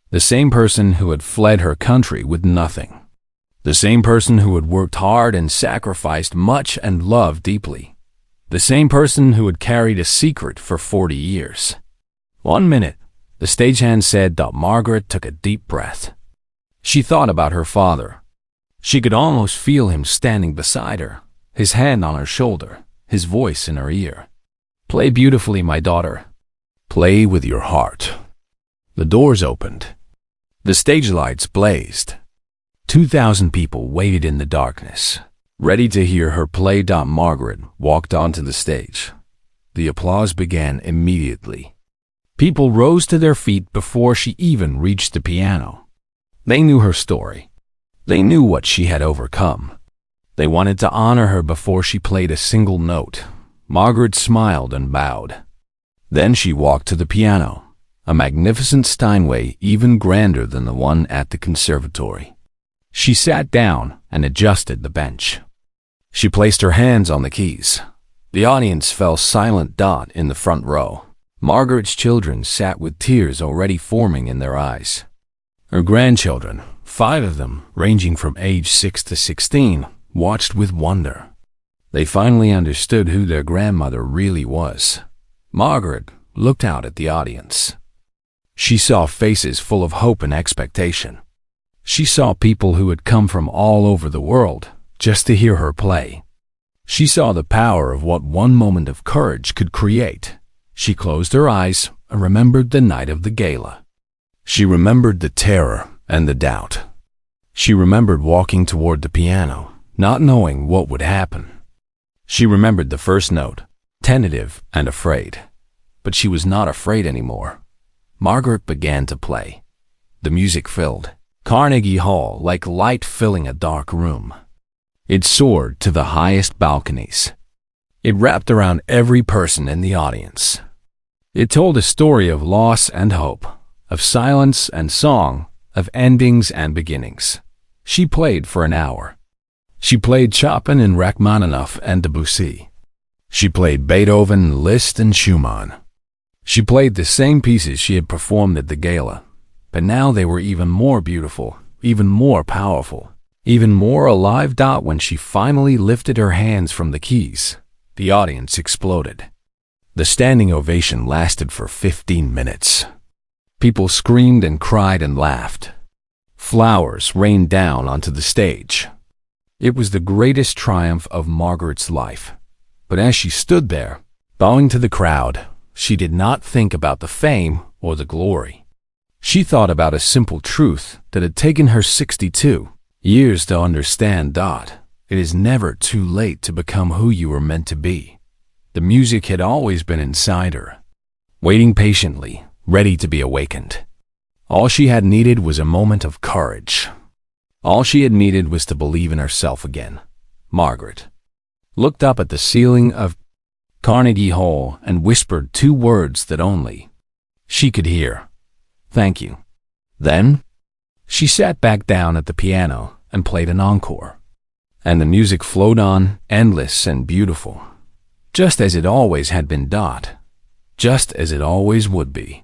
A: The same person who had fled her country with nothing. The same person who had worked hard and sacrificed much and loved deeply. The same person who had carried a secret for 40 years. 1 minute, the stagehand said that Margaret took a deep breath. She thought about her father. She could almost feel him standing beside her, his hand on her shoulder, his voice in her ear. "Play beautifully, my daughter. Play with your heart." The doors opened. The stage lights blazed. 2,000 people waited in the darkness, ready to hear her play. Margaret walked onto the stage. The applause began immediately. People rose to their feet before she even reached the piano. They knew her story. They knew what she had overcome. They wanted to honor her before she played a single note. Margaret smiled and bowed. Then she walked to the piano, a magnificent Steinway even grander than the one at the conservatory. She sat down and adjusted the bench. She placed her hands on the keys. The audience fell silent. In the front row, Margaret's children sat with tears already forming in their eyes. Her grandchildren, 5 of them, ranging from age 6 to 16, watched with wonder. They finally understood who their grandmother really was. Margaret looked out at the audience. She saw faces full of hope and expectation. She saw people who had come from all over the world just to hear her play. She saw the power of what one moment of courage could create. She closed her eyes and remembered the night of the gala. She remembered the terror and the doubt. She remembered walking toward the piano, not knowing what would happen. She remembered the first note, tentative and afraid. But she was not afraid anymore. Margaret began to play. The music filled Carnegie Hall like light filling a dark room. It soared to the highest balconies. It wrapped around every person in the audience. It told a story of loss and hope, of silence and song, of endings and beginnings. She played for an hour. She played Chopin and Rachmaninoff and Debussy. She played Beethoven, Liszt, and Schumann. She played the same pieces she had performed at the gala, but now they were even more beautiful, even more powerful, even more alive. When she finally lifted her hands from the keys, the audience exploded. The standing ovation lasted for 15 minutes. People screamed and cried and laughed. Flowers rained down onto the stage. It was the greatest triumph of Margaret's life. But as she stood there, bowing to the crowd, she did not think about the fame or the glory. She thought about a simple truth that had taken her 62 years to understand. It is never too late to become who you were meant to be. The music had always been inside her, waiting patiently, ready to be awakened. All she had needed was a moment of courage. All she had needed was to believe in herself again. Margaret looked up at the ceiling of Carnegie Hall and whispered two words that only she could hear. Thank you. Then, she sat back down at the piano and played an encore. And the music flowed on, endless and beautiful, just as it always had been. Just as it always would be.